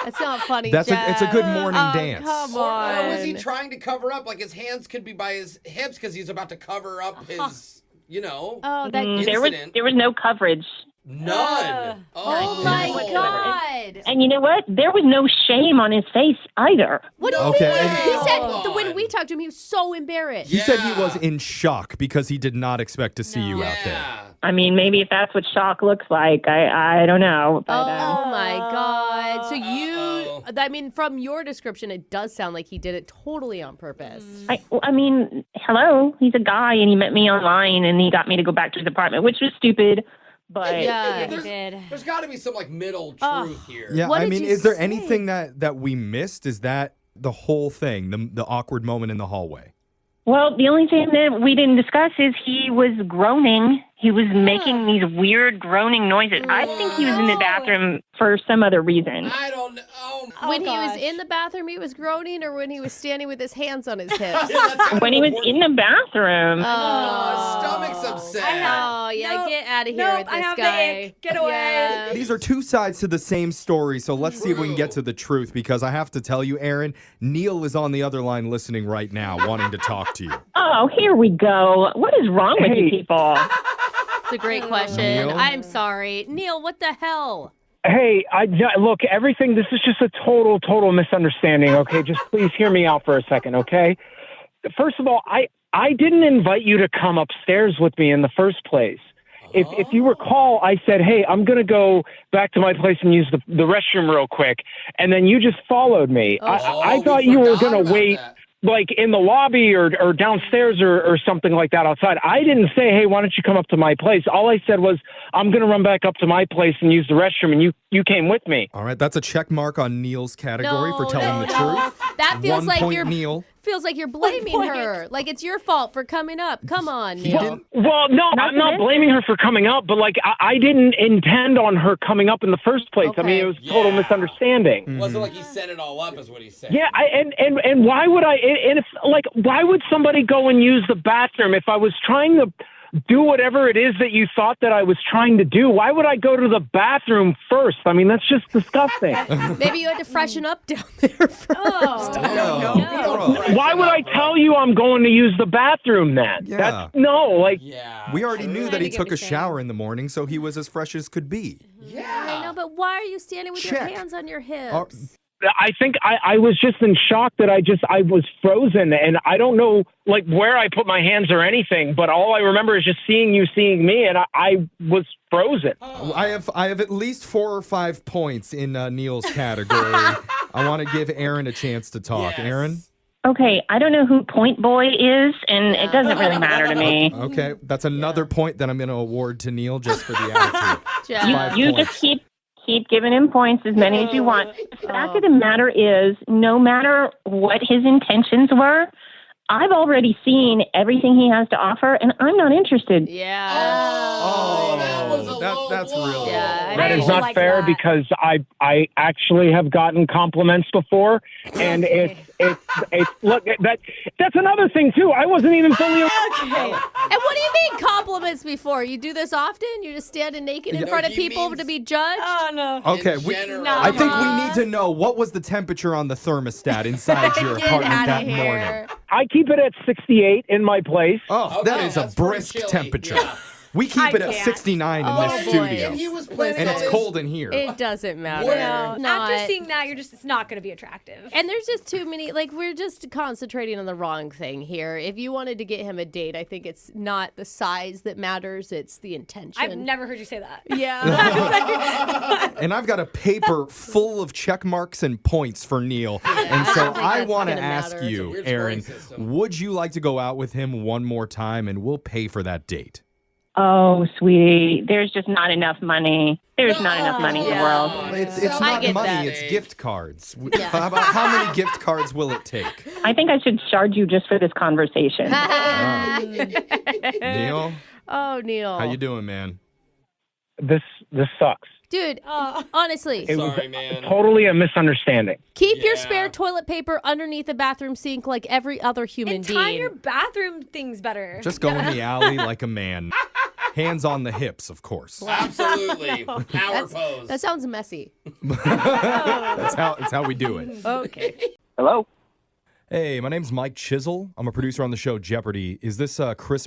Speaker 3: That's not funny,
Speaker 1: It's a good
Speaker 3: Jeff.
Speaker 1: morning dance.
Speaker 3: Come
Speaker 4: Or
Speaker 3: on.
Speaker 4: was he trying to cover up? Like his hands could be by his hips because he's about to cover up his,
Speaker 3: Oh, that
Speaker 4: incident.
Speaker 10: There was no coverage.
Speaker 4: None.
Speaker 3: Oh my God.
Speaker 10: And you know what? There was no shame on his face either.
Speaker 3: What do you
Speaker 1: Okay,
Speaker 3: mean?
Speaker 1: and-
Speaker 3: He said
Speaker 4: Hold
Speaker 3: when
Speaker 4: on.
Speaker 3: we talked to him, he was so embarrassed.
Speaker 1: He said he
Speaker 4: Yeah.
Speaker 1: was in shock because he did not expect to see you out there.
Speaker 4: Yeah.
Speaker 10: I mean, maybe if that's what shock looks like, I don't know. But,
Speaker 3: Oh my God. So
Speaker 4: Uh-oh.
Speaker 3: from your description, it does sound like he did it totally on purpose.
Speaker 10: I mean, hello, he's a guy, and he met me online, and he got me to go back to his apartment, which was stupid. But
Speaker 3: Yeah.
Speaker 4: There's got to be some middle truth here.
Speaker 1: Yeah,
Speaker 3: What
Speaker 1: I
Speaker 3: did
Speaker 1: mean,
Speaker 3: you
Speaker 1: is there
Speaker 3: say?
Speaker 1: anything that we missed? Is that the whole thing, the awkward moment in the hallway?
Speaker 10: well, the only thing that we didn't discuss is he was groaning. He was making these weird groaning noises. I think he was in the bathroom for some other reason.
Speaker 4: I don't know. Oh,
Speaker 3: When he was
Speaker 5: gosh.
Speaker 3: in the bathroom, he was groaning, or when he was standing with his hands on his hips?
Speaker 10: When he was in the bathroom.
Speaker 4: Oh, his stomach's upset.
Speaker 3: Oh, yeah,
Speaker 5: Nope.
Speaker 3: get out of here
Speaker 5: Nope,
Speaker 3: with
Speaker 5: I
Speaker 3: this
Speaker 5: have the
Speaker 3: guy.
Speaker 5: ick. Get away.
Speaker 3: Yeah.
Speaker 1: These are two sides to the same story, so let's see if we can get to the truth, because I have to tell you, Aaron, Neil is on the other line listening right now, wanting to talk to you.
Speaker 10: Oh, here we go. What is wrong with you people?
Speaker 3: It's a great question.
Speaker 1: Neil?
Speaker 3: I'm sorry. Neil, what the hell?
Speaker 9: Hey, look, everything, this is just a total misunderstanding, okay? Just please hear me out for a second, okay? First of all, I didn't invite you to come upstairs with me in the first place. If you recall, I said, hey, I'm going to go back to my place and use the restroom real quick, and then you just followed me. I
Speaker 4: we
Speaker 9: thought you were
Speaker 4: forgot
Speaker 9: going to
Speaker 4: about
Speaker 9: wait
Speaker 4: that.
Speaker 9: like in the lobby or downstairs or something like that outside. I didn't say, hey, why don't you come up to my place? All I said was, I'm going to run back up to my place and use the restroom, and you came with me.
Speaker 1: All right, that's a check mark on Neil's category for telling the
Speaker 3: no.
Speaker 1: truth.
Speaker 3: That feels
Speaker 1: 1
Speaker 3: like
Speaker 1: point,
Speaker 3: you're
Speaker 1: Neil.
Speaker 3: feels like you're blaming her. Like it's your fault for coming up. Come on,
Speaker 1: He
Speaker 3: Neil.
Speaker 1: didn't.
Speaker 9: Well, no, I'm not blaming her for coming up, but like I didn't intend on her coming up in the first place. I mean,
Speaker 3: Okay.
Speaker 9: it was a total
Speaker 4: Yeah.
Speaker 9: misunderstanding.
Speaker 4: Wasn't like he set it all up, is what he said.
Speaker 9: Yeah, and why would I? And if like, why would somebody go and use the bathroom if I was trying to do whatever it is that you thought that I was trying to do? Why would I go to the bathroom first? I mean, that's just disgusting.
Speaker 3: Maybe you had to freshen up down there first.
Speaker 9: Why would I tell you I'm going to use the bathroom then?
Speaker 1: Yeah.
Speaker 4: Yeah.
Speaker 1: We already knew that he
Speaker 5: get
Speaker 1: took
Speaker 5: what
Speaker 1: a
Speaker 5: you're
Speaker 1: shower in the morning, so he was as fresh as could be.
Speaker 4: Yeah.
Speaker 3: I know, but
Speaker 5: but why are you standing with your
Speaker 1: Check.
Speaker 5: hands on your hips?
Speaker 9: I think I was just in shock that I was frozen, and I don't know like where I put my hands or anything, but all I remember is just seeing me, and I was frozen.
Speaker 1: I have at least 4 or 5 points in Neil's category. I want to give Aaron a chance to talk.
Speaker 4: Yes.
Speaker 1: Aaron?
Speaker 10: Okay, I don't know who Point Boy is, and it doesn't really matter to me.
Speaker 1: Okay, that's another point that I'm going to award to Neil just for the attitude.
Speaker 3: Jeff.
Speaker 10: You just keep giving him points, as many as you want. The fact of the matter is, no matter what his intentions were, I've already seen everything he has to offer, and I'm not interested.
Speaker 3: Yeah.
Speaker 4: Oh, that was a low
Speaker 1: that's
Speaker 4: blow.
Speaker 1: really
Speaker 3: Yeah,
Speaker 9: That
Speaker 5: I
Speaker 9: is
Speaker 5: don't
Speaker 9: not
Speaker 5: like
Speaker 9: fair
Speaker 5: that.
Speaker 9: because I actually have gotten compliments before, and it's look that's another thing too. I wasn't even fully.
Speaker 5: Okay.
Speaker 3: And what do you mean compliments before? You do this often? You're just standing naked in
Speaker 4: No,
Speaker 3: front of
Speaker 4: he
Speaker 3: people
Speaker 4: means-
Speaker 3: to be judged?
Speaker 5: Oh, no.
Speaker 1: Okay,
Speaker 4: In general.
Speaker 1: I think we need to know what was the temperature on the thermostat inside your
Speaker 3: Get
Speaker 1: apartment
Speaker 3: out
Speaker 1: that
Speaker 3: of here.
Speaker 1: morning.
Speaker 9: I keep it at 68 in my place.
Speaker 1: Oh,
Speaker 4: Okay,
Speaker 1: that is a
Speaker 4: that's pretty
Speaker 1: brisk
Speaker 4: chilly.
Speaker 1: temperature.
Speaker 4: Yeah.
Speaker 1: We keep
Speaker 5: I
Speaker 1: it at
Speaker 5: can't.
Speaker 1: 69 in
Speaker 3: Oh,
Speaker 1: this
Speaker 3: boy.
Speaker 1: studio.
Speaker 4: If he was playing
Speaker 1: And
Speaker 4: all
Speaker 1: it's
Speaker 4: his-
Speaker 1: cold in here.
Speaker 3: It doesn't matter.
Speaker 4: Where?
Speaker 3: Not.
Speaker 5: After seeing that, it's not going to be attractive.
Speaker 3: And there's just too many, like, we're just concentrating on the wrong thing here. If you wanted to get him a date, I think it's not the size that matters, it's the intention.
Speaker 5: I've never heard you say that.
Speaker 3: Yeah.
Speaker 1: And I've got a paper full of check marks and points for Neil. And
Speaker 3: I
Speaker 1: so
Speaker 3: don't think
Speaker 1: I
Speaker 3: that's
Speaker 1: want to
Speaker 3: gonna
Speaker 1: ask
Speaker 3: matter.
Speaker 1: you,
Speaker 4: Weird
Speaker 1: Aaron,
Speaker 4: scoring system.
Speaker 1: would you like to go out with him one more time and we'll pay for that date?
Speaker 10: Oh, sweetie, there's just not enough money. There's not enough money in the
Speaker 3: Yeah.
Speaker 10: world.
Speaker 1: It's
Speaker 3: I
Speaker 1: not
Speaker 3: get
Speaker 1: money,
Speaker 3: that.
Speaker 1: it's gift cards.
Speaker 3: Yeah.
Speaker 1: How many gift cards will it take?
Speaker 10: I think I should charge you just for this conversation.
Speaker 1: Neil,
Speaker 3: Oh, Neil.
Speaker 1: how you doing, man?
Speaker 9: This sucks.
Speaker 3: Dude, honestly,
Speaker 9: It
Speaker 4: Sorry,
Speaker 9: was
Speaker 4: man.
Speaker 9: totally a misunderstanding.
Speaker 3: keep your
Speaker 4: Yeah.
Speaker 3: spare toilet paper underneath the bathroom sink like every other human
Speaker 5: And time
Speaker 3: being.
Speaker 5: your bathroom things better.
Speaker 1: Just go in the alley like a man. Hands on the hips, of course.
Speaker 4: Absolutely. Power pose.
Speaker 3: That sounds messy.
Speaker 1: That's how we do it.
Speaker 3: Okay.
Speaker 9: Hello?
Speaker 1: Hey, my name's Mike Chisel. I'm a producer on the show Jeopardy. Is this Chris?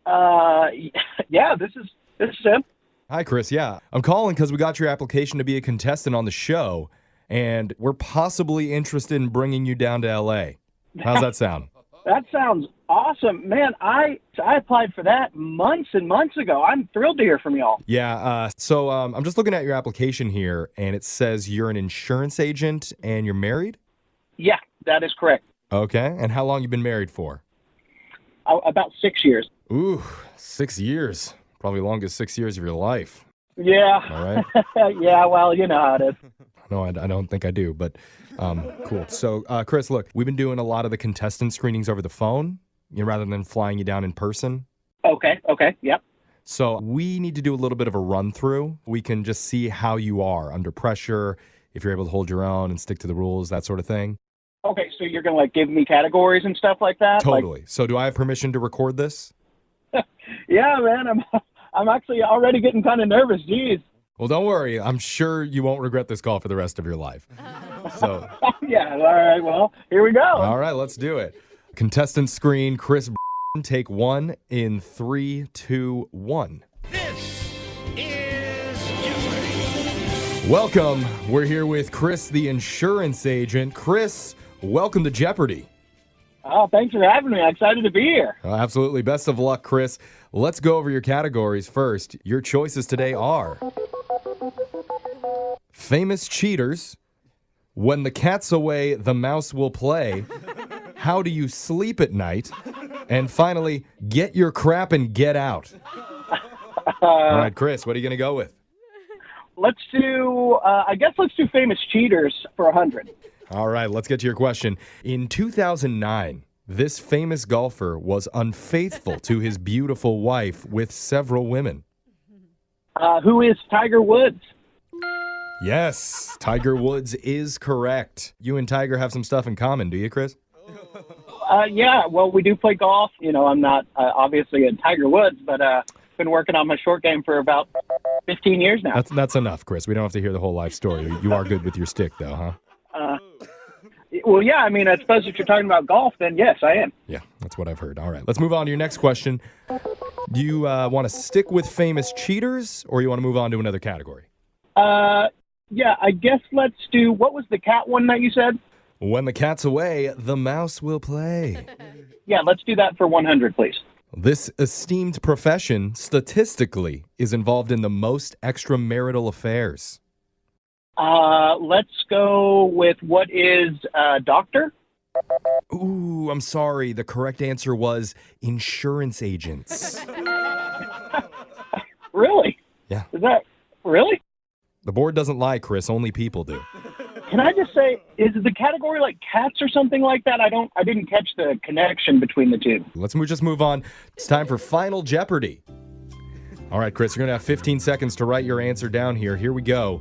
Speaker 9: Yeah, this is him.
Speaker 1: Hi, Chris. Yeah, I'm calling because we got your application to be a contestant on the show, and we're possibly interested in bringing you down to L.A. How's that sound?
Speaker 11: That sounds awesome. Man, I applied for that months and months ago. I'm thrilled to hear from y'all.
Speaker 1: Yeah, so I'm just looking at your application here, and it says you're an insurance agent and you're married?
Speaker 11: Yeah, that is correct.
Speaker 1: Okay, and how long you been married for?
Speaker 11: About 6 years.
Speaker 1: Ooh, 6 years. Probably longest 6 years of your life.
Speaker 11: Yeah.
Speaker 1: All right.
Speaker 11: Yeah, well, you know how it is.
Speaker 1: No, I don't think I do, but cool. So, Chris, look, we've been doing a lot of the contestant screenings over the phone, rather than flying you down in person.
Speaker 11: Okay, yep.
Speaker 1: So we need to do a little bit of a run through. We can just see how you are under pressure, if you're able to hold your own and stick to the rules, that sort of thing.
Speaker 11: Okay, so you're going to, give me categories and stuff like that?
Speaker 1: Totally. So do I have permission to record this?
Speaker 11: Yeah, man, I'm actually already getting kind of nervous. Jeez.
Speaker 1: Well, don't worry. I'm sure you won't regret this call for the rest of your life. So,
Speaker 11: Yeah, all right, well, here we go.
Speaker 1: all right, let's do it. Contestant screen, Chris, take one in 3, 2, 1. Welcome. We're here with Chris, the insurance agent. Chris, welcome to Jeopardy.
Speaker 11: Oh, thanks for having me. I'm excited to be here.
Speaker 1: Absolutely. Best of luck, Chris. Let's go over your categories first. Your choices today are famous cheaters, when the cat's away, the mouse will play, how do you sleep at night, and finally, get your crap and get out. All right, Chris, what are you going to go with?
Speaker 11: Let's do, let's do famous cheaters for 100.
Speaker 1: All right, let's get to your question. In 2009, this famous golfer was unfaithful to his beautiful wife with several women.
Speaker 11: Who is Tiger Woods?
Speaker 1: Yes, Tiger Woods is correct. You and Tiger have some stuff in common, do you, Chris?
Speaker 11: Yeah, well, we do play golf. I'm not obviously a Tiger Woods, but been working on my short game for about 15 years now.
Speaker 1: That's enough, Chris. We don't have to hear the whole life story. You are good with your stick, though, huh?
Speaker 11: Well, yeah, I suppose if you're talking about golf, then yes, I am.
Speaker 1: Yeah, that's what I've heard. All right, let's move on to your next question. Do you want to stick with famous cheaters, or you want to move on to another category?
Speaker 11: Yeah, I guess let's do, what was the cat one that you said?
Speaker 1: When the cat's away, the mouse will play.
Speaker 11: Yeah, let's do that for 100, please.
Speaker 1: This esteemed profession, statistically, is involved in the most extramarital affairs.
Speaker 11: Let's go with what is doctor?
Speaker 1: Ooh, I'm sorry. The correct answer was insurance agents.
Speaker 11: Really?
Speaker 1: Yeah.
Speaker 11: Is that, really?
Speaker 1: The board doesn't lie, Chris. Only people do.
Speaker 11: Can I just say, is the category like cats or something like that? I didn't catch the connection between the two.
Speaker 1: Let's just move on. It's time for Final Jeopardy. All right, Chris, you're going to have 15 seconds to write your answer down here. Here we go.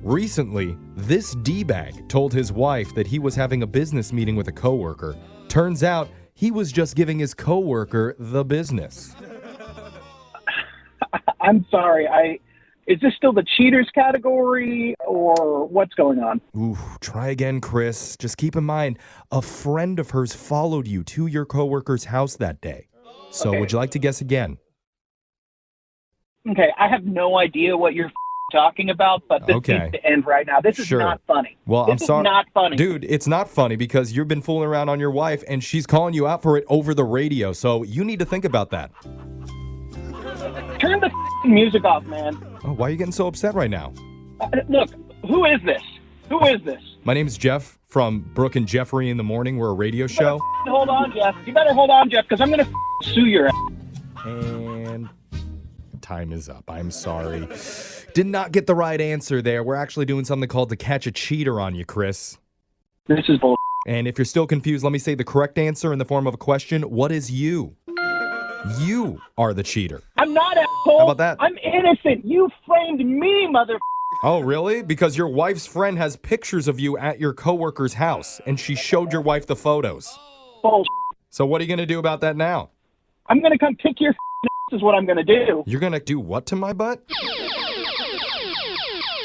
Speaker 1: Recently, this D-bag told his wife that he was having a business meeting with a coworker. Turns out, he was just giving his coworker the business.
Speaker 11: I'm sorry. Is this still the cheaters category or what's going on?
Speaker 1: Ooh, try again, Chris. Just keep in mind, a friend of hers followed you to your coworker's house that day. So
Speaker 11: Okay.
Speaker 1: would you like to guess again?
Speaker 11: Okay, I have no idea what you're talking about, but this
Speaker 1: Okay.
Speaker 11: needs to end right now. This is
Speaker 1: Sure.
Speaker 11: not funny.
Speaker 1: Well,
Speaker 11: This
Speaker 1: I'm sorry.
Speaker 11: is not funny.
Speaker 1: Dude, it's not funny because you've been fooling around on your wife and she's calling you out for it over the radio. So you need to think about that.
Speaker 11: Turn the music off, man.
Speaker 1: Oh, why are you getting so upset right now?
Speaker 11: Look, who is this? Who is this?
Speaker 1: My name's Jeff from Brooke and Jeffrey in the Morning. We're a radio show.
Speaker 11: Hold on, Jeff. You better hold on, Jeff, because I'm going to sue your ass.
Speaker 1: And time is up. I'm sorry. Did not get the right answer there. We're actually doing something called to catch a cheater on you, Chris.
Speaker 11: This is bull.
Speaker 1: And if you're still confused, let me say the correct answer in the form of a question. What is you? You are the cheater.
Speaker 11: I'm not, asshole.
Speaker 1: How about that?
Speaker 11: I'm innocent. You framed me, mother.
Speaker 1: Oh, really? Because your wife's friend has pictures of you at your coworker's house, and she showed your wife the photos.
Speaker 11: Bull.
Speaker 1: So what are you going to do about that now?
Speaker 11: I'm going to come kick your ass is what I'm going to do.
Speaker 1: You're going to do what to my butt?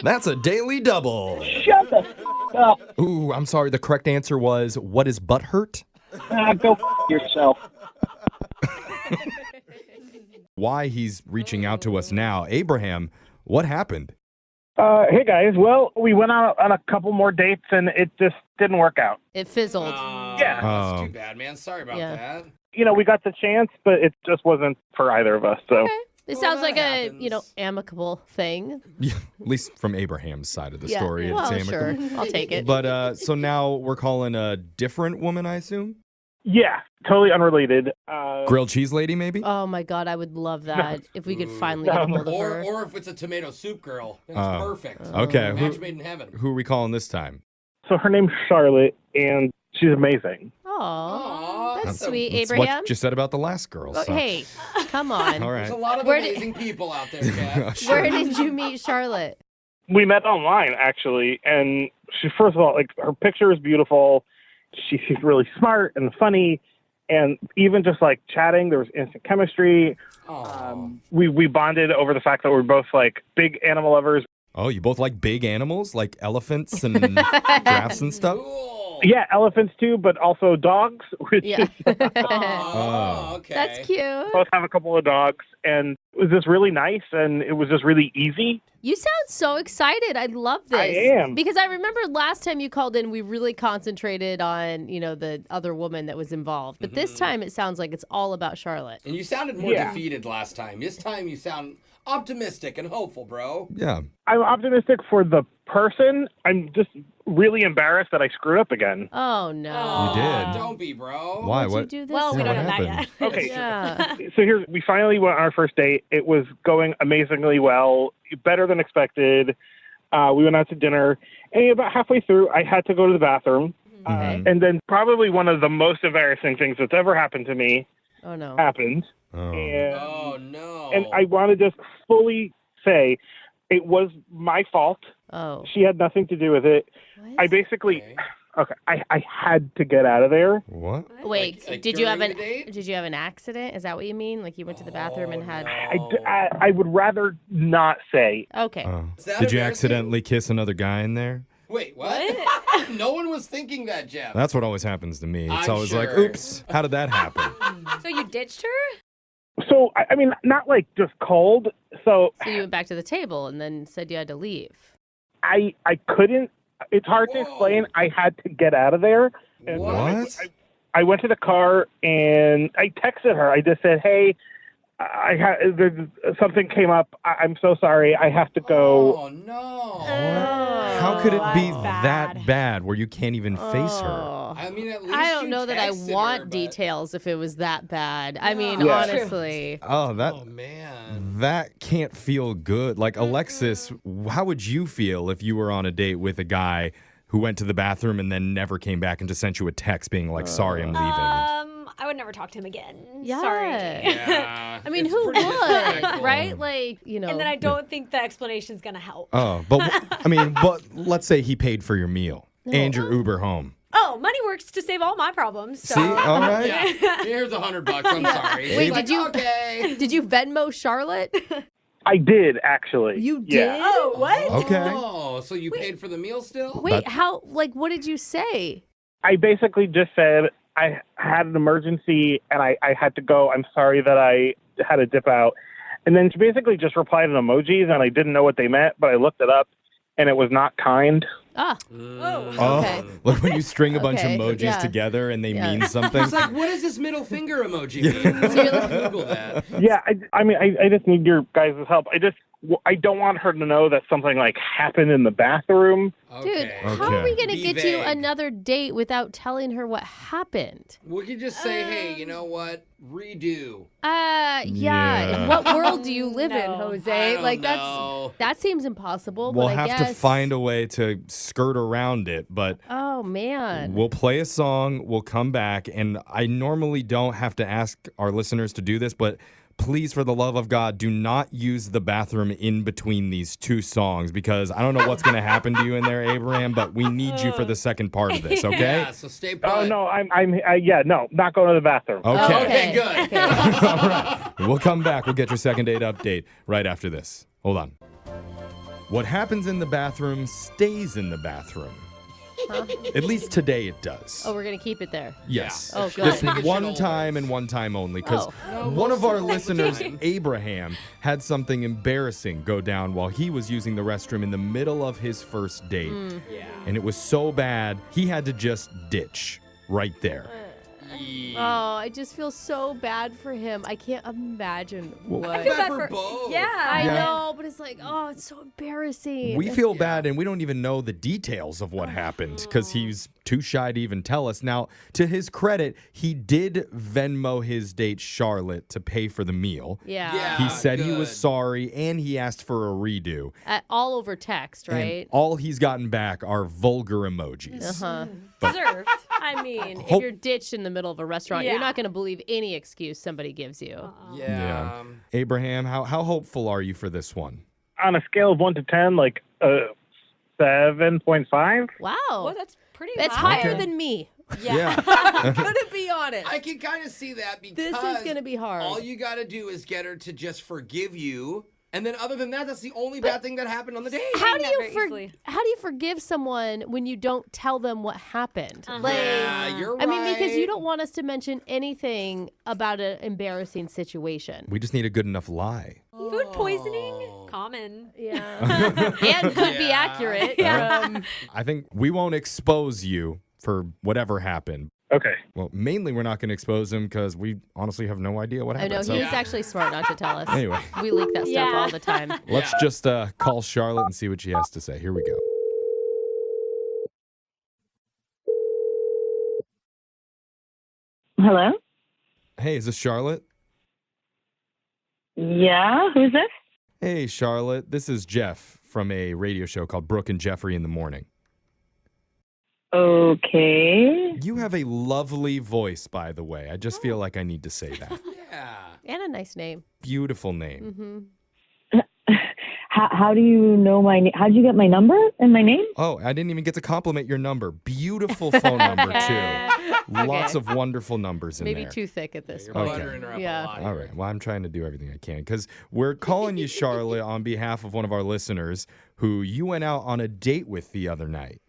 Speaker 1: That's a daily double.
Speaker 11: Shut the up.
Speaker 1: Ooh, I'm sorry. The correct answer was, what is butt hurt?
Speaker 11: Go yourself.
Speaker 1: Why he's reaching out to us now. Abraham, what happened?
Speaker 9: Hey guys, well, we went out on a couple more dates and it just didn't work out.
Speaker 3: It fizzled.
Speaker 9: Yeah.
Speaker 4: That's
Speaker 1: Oh.
Speaker 4: too bad, man. Sorry about
Speaker 3: Yeah.
Speaker 4: that.
Speaker 9: You know, we got the chance, but it just wasn't for either of us. So
Speaker 3: Okay. It sounds
Speaker 4: that
Speaker 3: like a,
Speaker 4: happens.
Speaker 3: amicable thing.
Speaker 1: Yeah, at least from Abraham's side of the
Speaker 3: Yeah.
Speaker 1: story.
Speaker 3: Well,
Speaker 1: it's
Speaker 3: sure.
Speaker 1: amicable.
Speaker 3: I'll take it.
Speaker 1: But so now we're calling a different woman, I assume?
Speaker 9: yeah, totally unrelated.
Speaker 1: Grilled cheese lady, maybe?
Speaker 3: Oh my God, I would love that if we could finally get a hold of her.
Speaker 4: Or if it's a tomato soup girl. That's
Speaker 1: Oh.
Speaker 4: perfect.
Speaker 1: Okay.
Speaker 4: Match made in heaven.
Speaker 1: Who are we calling this time?
Speaker 9: So her name's Charlotte, and she's amazing.
Speaker 3: Aw, that's
Speaker 4: so-
Speaker 3: sweet,
Speaker 1: That's
Speaker 3: Abraham.
Speaker 1: what you said about the last girl.
Speaker 3: Oh,
Speaker 1: so-
Speaker 3: hey, come on.
Speaker 1: All
Speaker 4: There's a
Speaker 1: right.
Speaker 4: lot of
Speaker 3: Where did-
Speaker 4: amazing people out there, Jeff.
Speaker 1: Sure.
Speaker 3: Where did you meet Charlotte?
Speaker 9: We met online, actually, and she, first of all, like, her picture is beautiful. She's really smart and funny, and even just, like, chatting, there was instant chemistry.
Speaker 4: Aw.
Speaker 9: We bonded over the fact that we're both, like, big animal lovers.
Speaker 1: Oh, you both like big animals? Like elephants and giraffes and stuff?
Speaker 4: Cool.
Speaker 9: Yeah, elephants, too, but also dogs, which
Speaker 3: Yeah.
Speaker 4: Oh, okay.
Speaker 3: That's cute.
Speaker 9: both have a couple of dogs, and it was just really nice, and it was just really easy.
Speaker 3: You sound so excited. I love this.
Speaker 9: I am.
Speaker 3: Because I remember last time you called in, we really concentrated on, the other woman that was involved. But this time it sounds like it's all about Charlotte.
Speaker 4: And you sounded more
Speaker 9: Yeah.
Speaker 4: defeated last time. This time you sound optimistic and hopeful, bro.
Speaker 1: Yeah.
Speaker 9: I'm optimistic for the person. I'm just really embarrassed that I screwed up again.
Speaker 3: Oh, no.
Speaker 4: Aw,
Speaker 1: did.
Speaker 4: Don't be, bro.
Speaker 1: Why?
Speaker 3: Why'd
Speaker 1: What?
Speaker 3: you do this?
Speaker 5: Well, we
Speaker 1: Yeah,
Speaker 5: don't
Speaker 1: what
Speaker 5: know that
Speaker 1: happened?
Speaker 5: yet.
Speaker 9: Okay.
Speaker 3: Yeah.
Speaker 9: So we finally went on our first date. It was going amazingly well, better than expected. We went out to dinner, and about halfway through, I had to go to the bathroom.
Speaker 3: Okay.
Speaker 9: And then probably one of the most embarrassing things that's ever happened to me
Speaker 3: Oh, no.
Speaker 9: happened.
Speaker 1: Oh.
Speaker 9: And,
Speaker 4: Oh, no.
Speaker 9: and I want to just fully say it was my fault.
Speaker 3: Oh.
Speaker 9: She had nothing to do with it.
Speaker 3: What?
Speaker 9: I basically,
Speaker 4: Okay.
Speaker 9: I had to get out of there.
Speaker 1: What?
Speaker 3: Wait,
Speaker 4: Like
Speaker 3: did you have
Speaker 4: during
Speaker 3: an
Speaker 4: the date?
Speaker 3: did you have an accident? Is that what you mean? Like you went to the bathroom and had
Speaker 9: I would rather not say.
Speaker 3: Okay.
Speaker 1: Oh.
Speaker 4: Is that
Speaker 1: Did you
Speaker 4: embarrassing?
Speaker 1: accidentally kiss another guy in there?
Speaker 4: Wait, what? No one was thinking that, Jeff.
Speaker 1: That's what always happens to me. It's
Speaker 4: I'm
Speaker 1: always like,
Speaker 4: sure.
Speaker 1: oops, how did that happen?
Speaker 5: So you ditched her?
Speaker 9: So, I mean, not like just cold. So
Speaker 3: So you went back to the table and then said you had to leave.
Speaker 9: I couldn't. It's hard to explain. I had to get out of there. And
Speaker 1: What?
Speaker 9: I went to the car and I texted her. I just said, "Hey, something came up. I'm so sorry. I have to go."
Speaker 4: Oh no!
Speaker 1: How could it be
Speaker 5: that's
Speaker 1: that bad where you can't even face her?
Speaker 4: I mean, at least
Speaker 3: I don't
Speaker 4: you
Speaker 3: know that I
Speaker 4: texted
Speaker 3: want
Speaker 4: her, but-
Speaker 3: details if it was that bad. I mean,
Speaker 9: Yeah.
Speaker 3: honestly.
Speaker 1: Oh,
Speaker 4: Oh man.
Speaker 1: that can't feel good. Like, Alexis, how would you feel if you were on a date with a guy who went to the bathroom and then never came back and just sent you a text being like, sorry, I'm leaving?
Speaker 5: I would never talk to him again.
Speaker 3: Yeah.
Speaker 5: Sorry.
Speaker 4: Yeah.
Speaker 3: I mean,
Speaker 4: it's
Speaker 3: who
Speaker 4: pretty
Speaker 3: would,
Speaker 4: disrespectful.
Speaker 3: right? Like, you know.
Speaker 5: And then I don't think the explanation's going to help.
Speaker 1: Oh, but let's say he paid for your meal and your Uber home.
Speaker 5: Oh, money works to save all my problems. So.
Speaker 1: See? All right.
Speaker 4: Yeah. Here's $100. I'm sorry.
Speaker 3: Wait,
Speaker 4: She's like,
Speaker 3: did you Venmo Charlotte?
Speaker 9: I did, actually.
Speaker 3: You
Speaker 9: Yeah.
Speaker 3: did?
Speaker 5: Oh, what?
Speaker 1: Okay.
Speaker 4: Oh, so you paid for the meal still?
Speaker 3: Wait, how, like, what did you say?
Speaker 9: I basically just said I had an emergency and I had to go. I'm sorry that I had to dip out. And then she basically just replied in emojis, and I didn't know what they meant, but I looked it up, and it was not kind.
Speaker 3: Ah.
Speaker 1: Oh,
Speaker 3: Okay.
Speaker 1: like when you string a bunch of
Speaker 3: Okay,
Speaker 1: emojis
Speaker 3: yeah.
Speaker 1: together and they
Speaker 3: Yeah.
Speaker 1: mean something.
Speaker 4: It's like, what does this middle finger emoji mean?
Speaker 3: So you're like-
Speaker 4: Google that.
Speaker 9: Yeah, I mean, I just need your guys' help. I don't want her to know that something like happened in the bathroom.
Speaker 3: Dude,
Speaker 4: Okay.
Speaker 3: how are we going to
Speaker 4: Be
Speaker 3: get you
Speaker 4: vague.
Speaker 3: another date without telling her what happened?
Speaker 4: We could just say, hey, you know what? Redo.
Speaker 3: Yeah.
Speaker 1: Yeah.
Speaker 3: In what world do you live in,
Speaker 5: No.
Speaker 3: Jose?
Speaker 4: I don't
Speaker 3: Like
Speaker 4: know.
Speaker 3: that seems impossible.
Speaker 1: We'll
Speaker 3: but I
Speaker 1: have to
Speaker 3: guess...
Speaker 1: find a way to skirt around it, but
Speaker 3: Oh man.
Speaker 1: we'll play a song, we'll come back, and I normally don't have to ask our listeners to do this, but please, for the love of God, do not use the bathroom in between these two songs because I don't know what's going to happen to you in there, Abraham, but we need you for the second part of this, okay?
Speaker 4: Yeah, so stay put.
Speaker 9: Oh, no, not going to the bathroom.
Speaker 1: Okay.
Speaker 4: Okay, good.
Speaker 1: All right. We'll come back. We'll get your second date update right after this. Hold on. What happens in the bathroom stays in the bathroom.
Speaker 3: Huh?
Speaker 1: At least today it does.
Speaker 3: Oh, we're going to keep it there.
Speaker 1: Yes.
Speaker 3: Oh, good.
Speaker 1: Just
Speaker 4: I think it should
Speaker 1: one
Speaker 4: always.
Speaker 1: time and one time only. Because
Speaker 3: Oh.
Speaker 1: one of our
Speaker 4: all the
Speaker 1: listeners,
Speaker 4: time.
Speaker 1: Abraham, had something embarrassing go down while he was using the restroom in the middle of his first date.
Speaker 4: Yeah.
Speaker 1: And it was so bad, he had to just ditch right there.
Speaker 3: Oh, I just feel so bad for him. I can't imagine what.
Speaker 5: I feel bad
Speaker 4: for
Speaker 5: for
Speaker 4: both.
Speaker 5: Yeah.
Speaker 3: I
Speaker 1: Yeah.
Speaker 3: know, but it's like, oh, it's so embarrassing.
Speaker 1: We feel bad, and we don't even know the details of what happened because he's too shy to even tell us. Now, to his credit, he did Venmo his date, Charlotte, to pay for the meal.
Speaker 3: Yeah.
Speaker 4: Yeah.
Speaker 1: He said he was
Speaker 4: good.
Speaker 1: sorry, and he asked for a redo.
Speaker 3: All over text,
Speaker 1: And
Speaker 3: right?
Speaker 1: all he's gotten back are vulgar emojis.
Speaker 3: Uh-huh.
Speaker 5: Deserved.
Speaker 3: I mean, if
Speaker 1: Hope-
Speaker 3: you're ditched in the middle of a restaurant,
Speaker 5: Yeah.
Speaker 3: you're not going to believe any excuse somebody gives you.
Speaker 4: Yeah.
Speaker 1: Abraham, how hopeful are you for this one?
Speaker 9: On a scale of 1 to 10, like 7.5.
Speaker 3: Wow.
Speaker 5: Well, that's pretty
Speaker 3: That's
Speaker 5: high.
Speaker 3: higher
Speaker 1: Okay.
Speaker 3: than me.
Speaker 1: Yeah.
Speaker 3: I'm going to be honest.
Speaker 4: I can kind of see that because
Speaker 3: This is going to be hard.
Speaker 4: all you got to do is get her to just forgive you. And then other than that, that's the only bad thing that happened on the date.
Speaker 3: how do
Speaker 5: Never
Speaker 3: you
Speaker 5: easily.
Speaker 3: how do you forgive someone when you don't tell them what happened? Like,
Speaker 4: Yeah, you're right.
Speaker 3: I mean, because you don't want us to mention anything about an embarrassing situation.
Speaker 1: We just need a good enough lie.
Speaker 5: Food poisoning? Common.
Speaker 3: Yeah. And could be
Speaker 4: Yeah.
Speaker 3: accurate.
Speaker 1: I think we won't expose you for whatever happened.
Speaker 9: Okay.
Speaker 1: Well, mainly we're not going to expose him because we honestly have no idea what
Speaker 3: I
Speaker 1: happened.
Speaker 3: know,
Speaker 1: So
Speaker 3: he's actually smart not to tell us.
Speaker 1: Anyway.
Speaker 3: We leak that stuff
Speaker 5: Yeah.
Speaker 3: all the time.
Speaker 1: let's just call Charlotte and see what she has to say. Here we go.
Speaker 2: Hello?
Speaker 1: Hey, is this Charlotte?
Speaker 2: Yeah, who's this?
Speaker 1: Hey, Charlotte. This is Jeff from a radio show called Brooke and Jeffrey in the Morning.
Speaker 2: Okay.
Speaker 1: You have a lovely voice, by the way. I just feel like I need to say that.
Speaker 4: Yeah.
Speaker 3: And a nice name.
Speaker 1: Beautiful name.
Speaker 3: Mm-hmm.
Speaker 2: How do you know my name? How did you get my number and my name?
Speaker 1: Oh, I didn't even get to compliment your number. Beautiful phone number, too. Lots of wonderful numbers in
Speaker 3: Maybe
Speaker 1: there.
Speaker 3: too thick at this
Speaker 4: You're
Speaker 3: point.
Speaker 4: buttering her up
Speaker 3: Yeah.
Speaker 4: a lot.
Speaker 1: All right. Well, I'm trying to do everything I can because we're calling you, Charlotte, on behalf of one of our listeners who you went out on a date with the other night.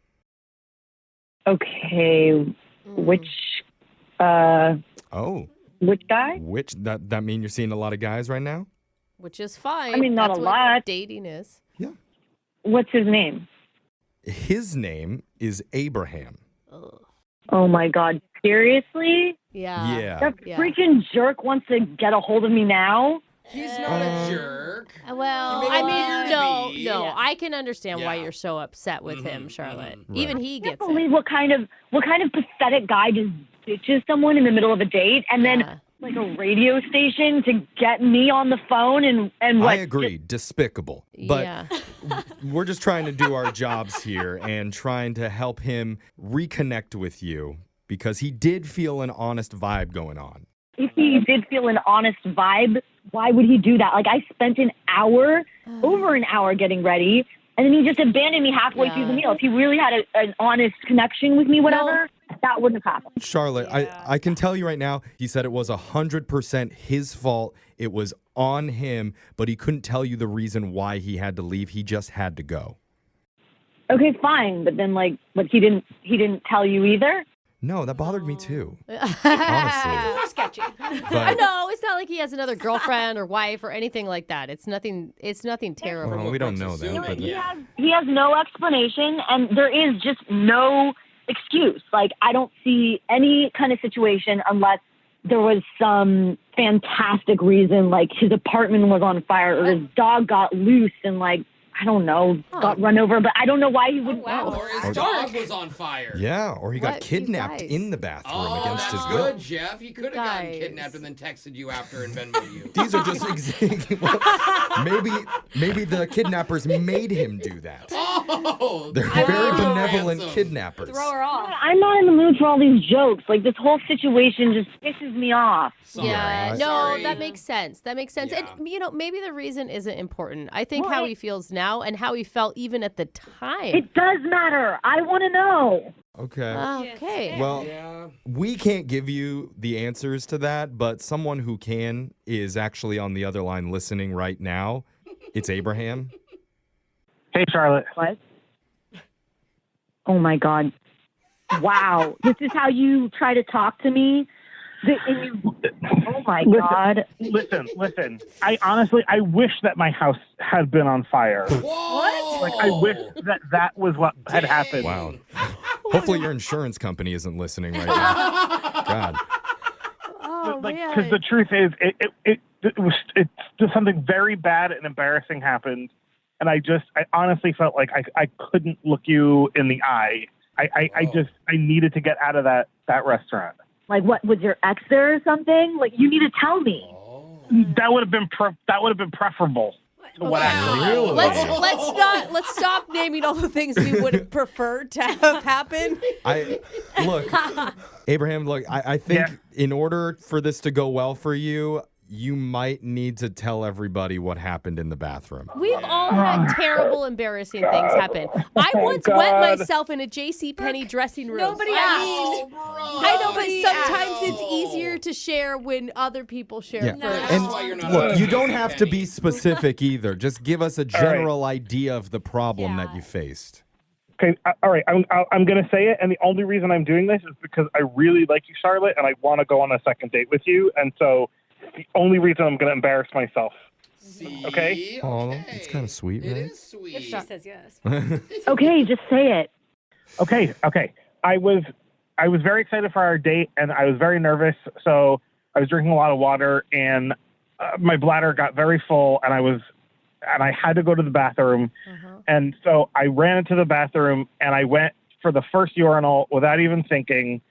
Speaker 2: Okay.
Speaker 3: Mm.
Speaker 2: Which,
Speaker 1: Oh,
Speaker 2: Which guy?
Speaker 1: Which that mean you're seeing a lot of guys right now?
Speaker 3: Which is fine.
Speaker 2: I mean, not
Speaker 3: That's
Speaker 2: a
Speaker 3: what
Speaker 2: lot.
Speaker 3: dating is.
Speaker 1: Yeah.
Speaker 2: What's his name?
Speaker 1: His name is Abraham.
Speaker 3: Ugh.
Speaker 2: Oh my God! Seriously?
Speaker 3: Yeah.
Speaker 1: Yeah.
Speaker 2: That freaking jerk wants to get a hold of me now.
Speaker 4: He's not a jerk.
Speaker 3: Well,
Speaker 4: He
Speaker 3: I
Speaker 4: may
Speaker 3: mean,
Speaker 4: appear to be.
Speaker 3: no. I can understand why
Speaker 4: Yeah.
Speaker 3: you're so upset with him, Charlotte.
Speaker 1: Right.
Speaker 3: Even he
Speaker 2: I
Speaker 3: gets
Speaker 2: can't
Speaker 3: it.
Speaker 2: believe what kind of pathetic guy just ditches someone in the middle of a date and
Speaker 3: Yeah.
Speaker 2: then like a radio station to get me on the phone and what?
Speaker 1: I agree. Despicable. But
Speaker 3: Yeah.
Speaker 1: we're just trying to do our jobs here and trying to help him reconnect with you because he did feel an honest vibe going on.
Speaker 2: If he did feel an honest vibe, why would he do that? Like, I spent over an hour getting ready, and then he just abandoned me halfway through the meal. If he really had an honest connection with me, whatever, that wouldn't have happened.
Speaker 1: Charlotte, I can tell you right now, he said it was 100% his fault. It was on him, but he couldn't tell you the reason why he had to leave. He just had to go.
Speaker 2: Okay, fine, but then but he didn't tell you either?
Speaker 1: No, that bothered me too.
Speaker 3: Honestly.
Speaker 5: Sketchy.
Speaker 3: I know. It's not like he has another girlfriend or wife or anything like that. It's nothing terrible.
Speaker 1: Well, we don't know that. But
Speaker 2: He has no explanation, and there is just no excuse. Like, I don't see any kind of situation unless there was some fantastic reason, like his apartment was on fire or his dog got loose and, like, I don't know, got run over, but I don't know why he wouldn't know.
Speaker 4: Or his dog was on fire.
Speaker 1: Yeah, or he got
Speaker 3: What, you
Speaker 1: kidnapped
Speaker 3: guys?
Speaker 1: in the bathroom
Speaker 4: Oh,
Speaker 1: against
Speaker 4: that's
Speaker 1: his will.
Speaker 4: good, Jeff. He could have gotten kidnapped and then texted you after and Venmo'd you.
Speaker 1: These are just maybe the kidnappers made him do that.
Speaker 4: Oh,
Speaker 1: They're very benevolent kidnappers.
Speaker 5: Throw her off.
Speaker 2: I'm not in the mood for all these jokes. Like, this whole situation just pisses me off.
Speaker 3: Yeah, no,
Speaker 4: Sorry.
Speaker 3: that makes sense. That makes sense.
Speaker 4: Yeah.
Speaker 3: And, maybe the reason isn't important. I think how he feels now and how he felt even at the time.
Speaker 2: It does matter. I want to know.
Speaker 1: Okay.
Speaker 3: Okay.
Speaker 1: Well, we can't give you the answers to that, but someone who can is actually on the other line listening right now. It's Abraham.
Speaker 9: Hey, Charlotte.
Speaker 2: What? Oh, my God. Wow. This is how you try to talk to me? Oh, my God.
Speaker 9: Listen. I wish that my house had been on fire.
Speaker 4: What?
Speaker 9: Like, I wish that was what had happened.
Speaker 1: Wow. Hopefully your insurance company isn't listening right now. God.
Speaker 3: Oh, man.
Speaker 9: Because the truth is, it's just something very bad and embarrassing happened, and I honestly felt like I couldn't look you in the eye. I needed to get out of that restaurant.
Speaker 2: Like, what, was your ex there or something? Like, you need to tell me.
Speaker 9: That would have been preferable. To what
Speaker 1: Really?
Speaker 3: Let's stop naming all the things we would have preferred to have happen.
Speaker 1: Abraham, I think in order for this to go well for you, you might need to tell everybody what happened in the bathroom.
Speaker 3: We've all had terrible, embarrassing things happen. I once wet myself in a JCPenney dressing room.
Speaker 5: Nobody asked.
Speaker 3: I know, but sometimes it's easier to share when other people share
Speaker 1: Yeah.
Speaker 3: first.
Speaker 4: That's why you're not
Speaker 1: Look,
Speaker 4: on
Speaker 1: you don't have to be
Speaker 4: JCPenney.
Speaker 1: specific either. Just give us a general idea of the problem that you faced.
Speaker 9: Okay, all right. I'm going to say it, and the only reason I'm doing this is because I really like you, Charlotte, and I want to go on a second date with you, and so the only reason I'm going to embarrass myself.
Speaker 4: See?
Speaker 9: Okay?
Speaker 1: Oh, it's kind of sweet,
Speaker 4: It
Speaker 1: right?
Speaker 4: is sweet.
Speaker 5: If she says yes.
Speaker 2: Okay, just say it.
Speaker 9: Okay. I was very excited for our date, and I was very nervous, so I was drinking a lot of water, and my bladder got very full, and I had to go to the bathroom, and so I ran into the bathroom, and I went for the first urinal without even thinking,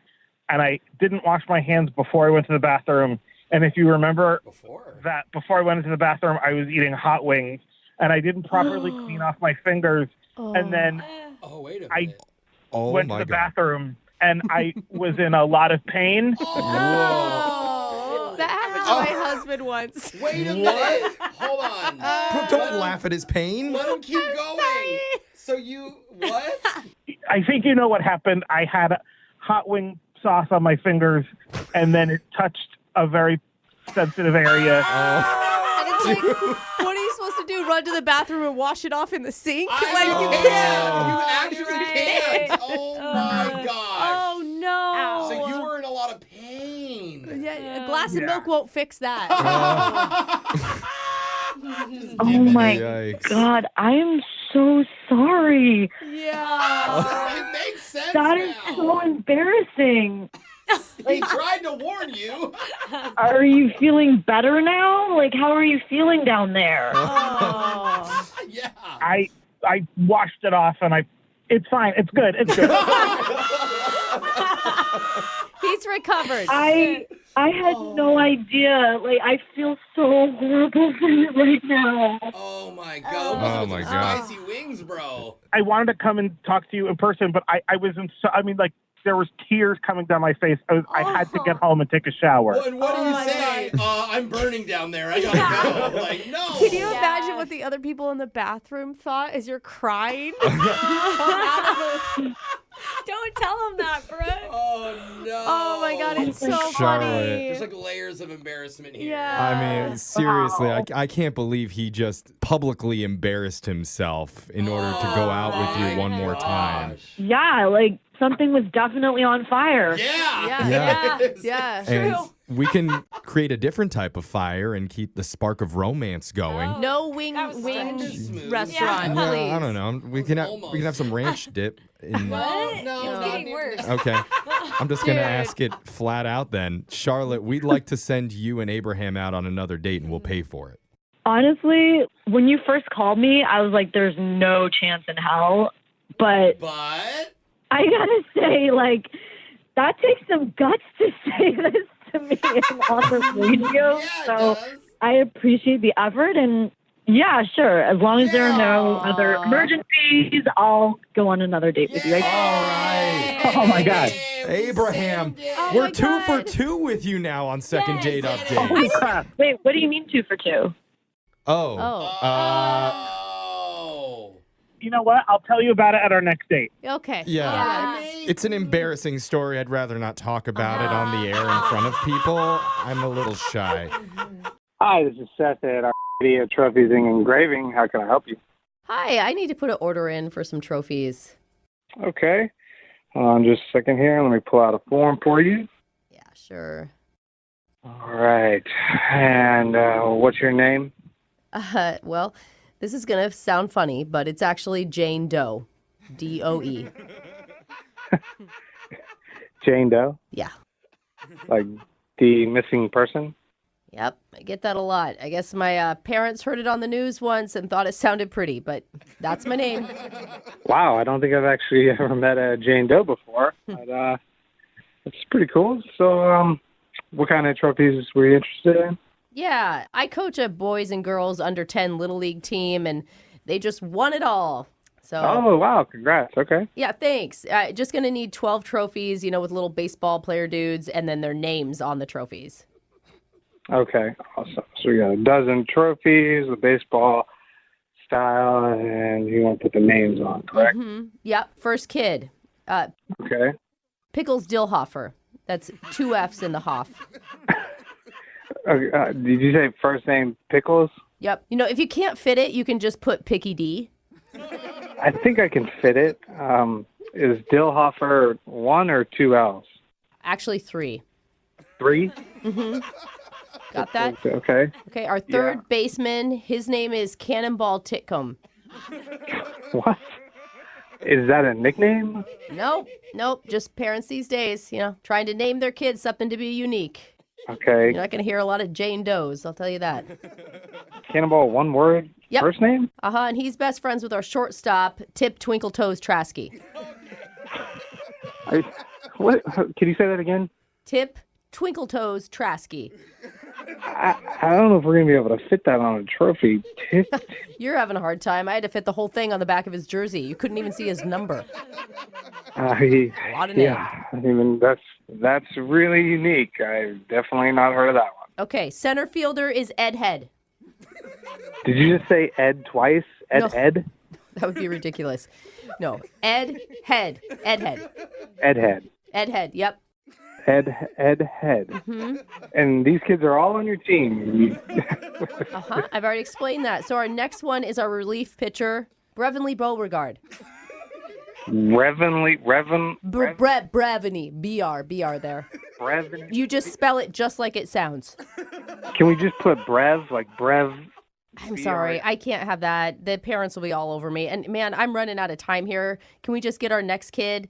Speaker 9: and I didn't wash my hands before I went to the bathroom. And if you remember that before I went into the bathroom, I was eating hot wings, and I didn't properly clean off my fingers, and then
Speaker 4: wait a
Speaker 9: I
Speaker 4: minute.
Speaker 9: went to the bathroom, and I was in a lot of pain.
Speaker 3: Oh, that happened to my husband once.
Speaker 4: Wait a minute. Hold on.
Speaker 1: Don't laugh at his pain.
Speaker 4: Let him keep going. So what?
Speaker 9: I think you know what happened. I had hot wing sauce on my fingers, and then it touched a very sensitive area.
Speaker 3: And it's like, what are you supposed to do? Run to the bathroom and wash it off in the sink?
Speaker 4: You actually can't. Oh, my gosh.
Speaker 3: Oh, no.
Speaker 4: So you were in a lot of pain.
Speaker 3: Yeah, A glass of milk won't fix that.
Speaker 2: Oh my
Speaker 1: Yikes.
Speaker 2: God, I am so sorry.
Speaker 3: Yeah.
Speaker 4: It makes sense
Speaker 2: That is
Speaker 4: now.
Speaker 2: so embarrassing.
Speaker 4: He tried to warn you.
Speaker 2: Are you feeling better now? Like, how are you feeling down there?
Speaker 3: Oh.
Speaker 4: Yeah.
Speaker 12: I washed it off and it's fine. It's good. It's good.
Speaker 3: He's recovered.
Speaker 2: I had no idea. Like, I feel so horrible for you right now.
Speaker 4: Oh my God.
Speaker 1: Oh, my God.
Speaker 4: Spicy wings, bro.
Speaker 12: I wanted to come and talk to you in person, but I was there was tears coming down my face. I had to get home and take a shower.
Speaker 4: Well, and what do you say? I'm burning down there. I gotta go. Like, no.
Speaker 3: Can you imagine what the other people in the bathroom thought as you're crying?
Speaker 5: Don't tell him that, Brooke.
Speaker 4: Oh no.
Speaker 3: Oh my God, it's so
Speaker 1: Charlotte.
Speaker 3: funny.
Speaker 4: There's like layers of embarrassment here.
Speaker 3: Yeah.
Speaker 1: I mean, seriously, I can't believe he just publicly embarrassed himself in order to go out with you one more time.
Speaker 2: Yeah, like, something was definitely on fire.
Speaker 3: Yeah.
Speaker 1: And we can create a different type of fire and keep the spark of romance going.
Speaker 3: No wing restaurant,
Speaker 1: Yeah,
Speaker 3: please.
Speaker 1: I don't know. We can have some ranch dip.
Speaker 5: What?
Speaker 4: No,
Speaker 5: it's getting worse.
Speaker 1: Okay. I'm just going to ask it flat out then. Charlotte, we'd like to send you and Abraham out on another date and we'll pay for it.
Speaker 2: Honestly, when you first called me, I was like, there's no chance in hell. But I gotta say, like, that takes some guts to say this to me on the radio. So I appreciate the effort. And yeah, sure. As long as there are no other emergencies, I'll go on another date with you.
Speaker 1: All right.
Speaker 12: Oh my God.
Speaker 1: Abraham, we're 2 for 2 with you now on Second Date Update.
Speaker 2: Oh my crap. Wait, what do you mean 2 for 2?
Speaker 12: You know what? I'll tell you about it at our next date.
Speaker 3: Okay.
Speaker 1: Yeah. It's an embarrassing story. I'd rather not talk about it on the air in front of people. I'm a little shy.
Speaker 9: Hi, this is Seth at our Trophies and Engraving. How can I help you?
Speaker 3: Hi, I need to put an order in for some trophies.
Speaker 9: Okay. Just a second here. Let me pull out a form for you.
Speaker 3: Yeah, sure.
Speaker 9: All right. And what's your name?
Speaker 3: Well, this is going to sound funny, but it's actually Jane Doe. D-O-E.
Speaker 9: Jane Doe?
Speaker 3: Yeah.
Speaker 9: Like the missing person?
Speaker 3: Yep, I get that a lot. I guess my parents heard it on the news once and thought it sounded pretty, but that's my name.
Speaker 9: Wow, I don't think I've actually ever met a Jane Doe before. But it's pretty cool. So what kind of trophies were you interested in?
Speaker 3: Yeah, I coach a boys and girls under 10 Little League team, and they just won it all. So.
Speaker 9: Oh, wow. Congrats. Okay.
Speaker 3: Yeah, thanks. Just going to need 12 trophies, with little baseball player dudes, and then their names on the trophies.
Speaker 9: Okay, awesome. So we got a dozen trophies, the baseball style, and you want to put the names on, correct?
Speaker 3: Mm-hmm. Yep, first kid.
Speaker 9: Okay.
Speaker 3: Pickles Dillhofer. That's 2 F's in the Hoff.
Speaker 9: Okay, did you say first name Pickles?
Speaker 3: Yep. If you can't fit it, you can just put Picky D.
Speaker 9: I think I can fit it. Is Dillhofer 1 or 2 L's?
Speaker 3: Actually, 3.
Speaker 9: 3?
Speaker 3: Mm-hmm. Got that?
Speaker 9: Okay.
Speaker 3: Okay, our third baseman, his name is Cannonball Titcomb.
Speaker 9: What? Is that a nickname?
Speaker 3: Nope. Just parents these days, trying to name their kids something to be unique.
Speaker 9: Okay.
Speaker 3: You're not going to hear a lot of Jane Does, I'll tell you that.
Speaker 9: Cannonball, one word?
Speaker 3: Yep.
Speaker 9: First name?
Speaker 3: And he's best friends with our shortstop, Tip Twinkle Toes Trasky.
Speaker 9: What? Can you say that again?
Speaker 3: Tip Twinkle Toes Trasky.
Speaker 9: I don't know if we're going to be able to fit that on a trophy.
Speaker 3: You're having a hard time. I had to fit the whole thing on the back of his jersey. You couldn't even see his number. A lot of names.
Speaker 9: Yeah, I mean, that's really unique. I've definitely not heard of that one.
Speaker 3: Okay, center fielder is Ed Head.
Speaker 9: Did you just say Ed twice? Ed?
Speaker 3: That would be ridiculous. No, Ed Head. Ed Head.
Speaker 9: Ed Head.
Speaker 3: Ed Head, yep.
Speaker 9: Ed Head.
Speaker 3: Mm-hmm.
Speaker 9: And these kids are all on your team.
Speaker 3: I've already explained that. So our next one is our relief pitcher, Brevenly Beauregard.
Speaker 9: Brevenly.
Speaker 3: Brevany. BR there.
Speaker 13: Brev in it?
Speaker 3: You just spell it just like it sounds.
Speaker 13: Can we just put Brev, like Brev?
Speaker 3: I'm sorry. I can't have that. The parents will be all over me. And, man, I'm running out of time here. Can we just get our next kid?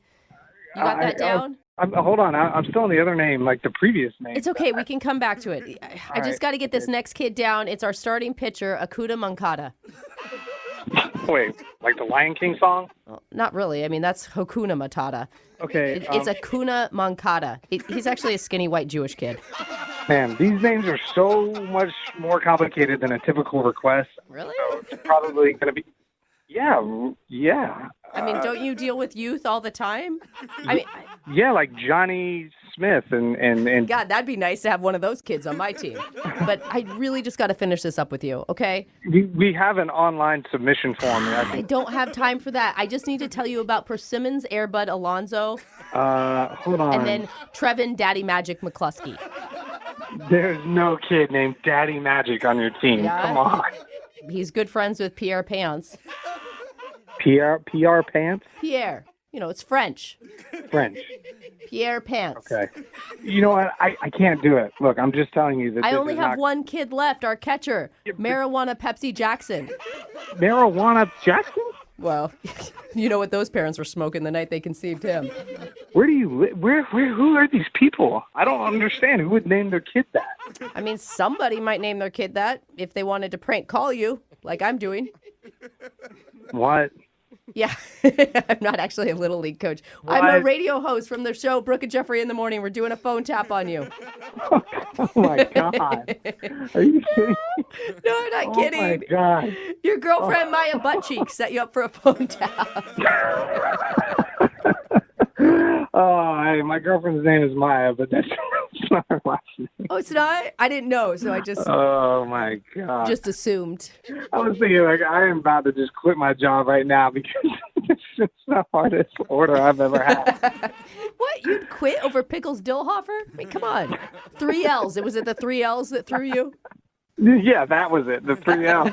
Speaker 3: You got that down?
Speaker 13: Hold on. I'm still on the other name, like the previous name.
Speaker 3: It's okay. We can come back to it. I just got to get this next kid down. It's our starting pitcher, Akuda Mankata.
Speaker 13: Wait, like the Lion King song?
Speaker 3: Well, not really. I mean, that's Hakuna Matata.
Speaker 13: Okay.
Speaker 3: It's Akuna Mankata. He's actually a skinny white Jewish kid.
Speaker 13: Man, these names are so much more complicated than a typical request.
Speaker 3: Really?
Speaker 13: So it's probably going to be... Yeah.
Speaker 3: I mean, don't you deal with youth all the time? I mean...
Speaker 13: Yeah, like Johnny Smith and
Speaker 3: God, that'd be nice to have one of those kids on my team. But I really just got to finish this up with you, okay?
Speaker 13: We have an online submission form.
Speaker 3: I don't have time for that. I just need to tell you about Persimmons, Airbud Alonzo.
Speaker 13: Hold on.
Speaker 3: And then Trevin Daddy Magic McCluskey.
Speaker 13: There's no kid named Daddy Magic on your team.
Speaker 3: Yeah.
Speaker 13: Come on.
Speaker 3: He's good friends with Pierre Pants.
Speaker 13: PR Pants?
Speaker 3: Pierre. You know, it's French. Pierre Pants.
Speaker 13: Okay. You know what? I can't do it. Look, I'm just telling you that
Speaker 3: I only have one kid left, our catcher, Marijuana Pepsi Jackson.
Speaker 13: Marijuana Jackson?
Speaker 3: Well, you know what those parents were smoking the night they conceived him.
Speaker 13: Where do you live? Who are these people? I don't understand. Who would name their kid that?
Speaker 3: I mean, somebody might name their kid that if they wanted to prank call you, like I'm doing.
Speaker 13: What?
Speaker 3: Yeah, I'm not actually a Little League coach.
Speaker 13: What?
Speaker 3: I'm a radio host from the show Brooke and Jeffrey in the Morning. We're doing a phone tap on you.
Speaker 13: Oh, my God. Are you kidding?
Speaker 3: No, I'm not kidding.
Speaker 13: Oh, my God.
Speaker 3: Your girlfriend, Maya Buttcheek, set you up for a phone tap.
Speaker 13: My girlfriend's name is Maya, but that's not her last name.
Speaker 3: Oh, it's not? I didn't know, so I just...
Speaker 13: Oh, my God.
Speaker 3: Just assumed.
Speaker 13: I was thinking, like, I am about to just quit my job right now because it's just the hardest order I've ever had.
Speaker 3: What? You'd quit over Pickles Dillhofer? I mean, come on. 3 L's. Was it the 3 L's that threw you?
Speaker 13: Yeah, that was it. The 3 L's.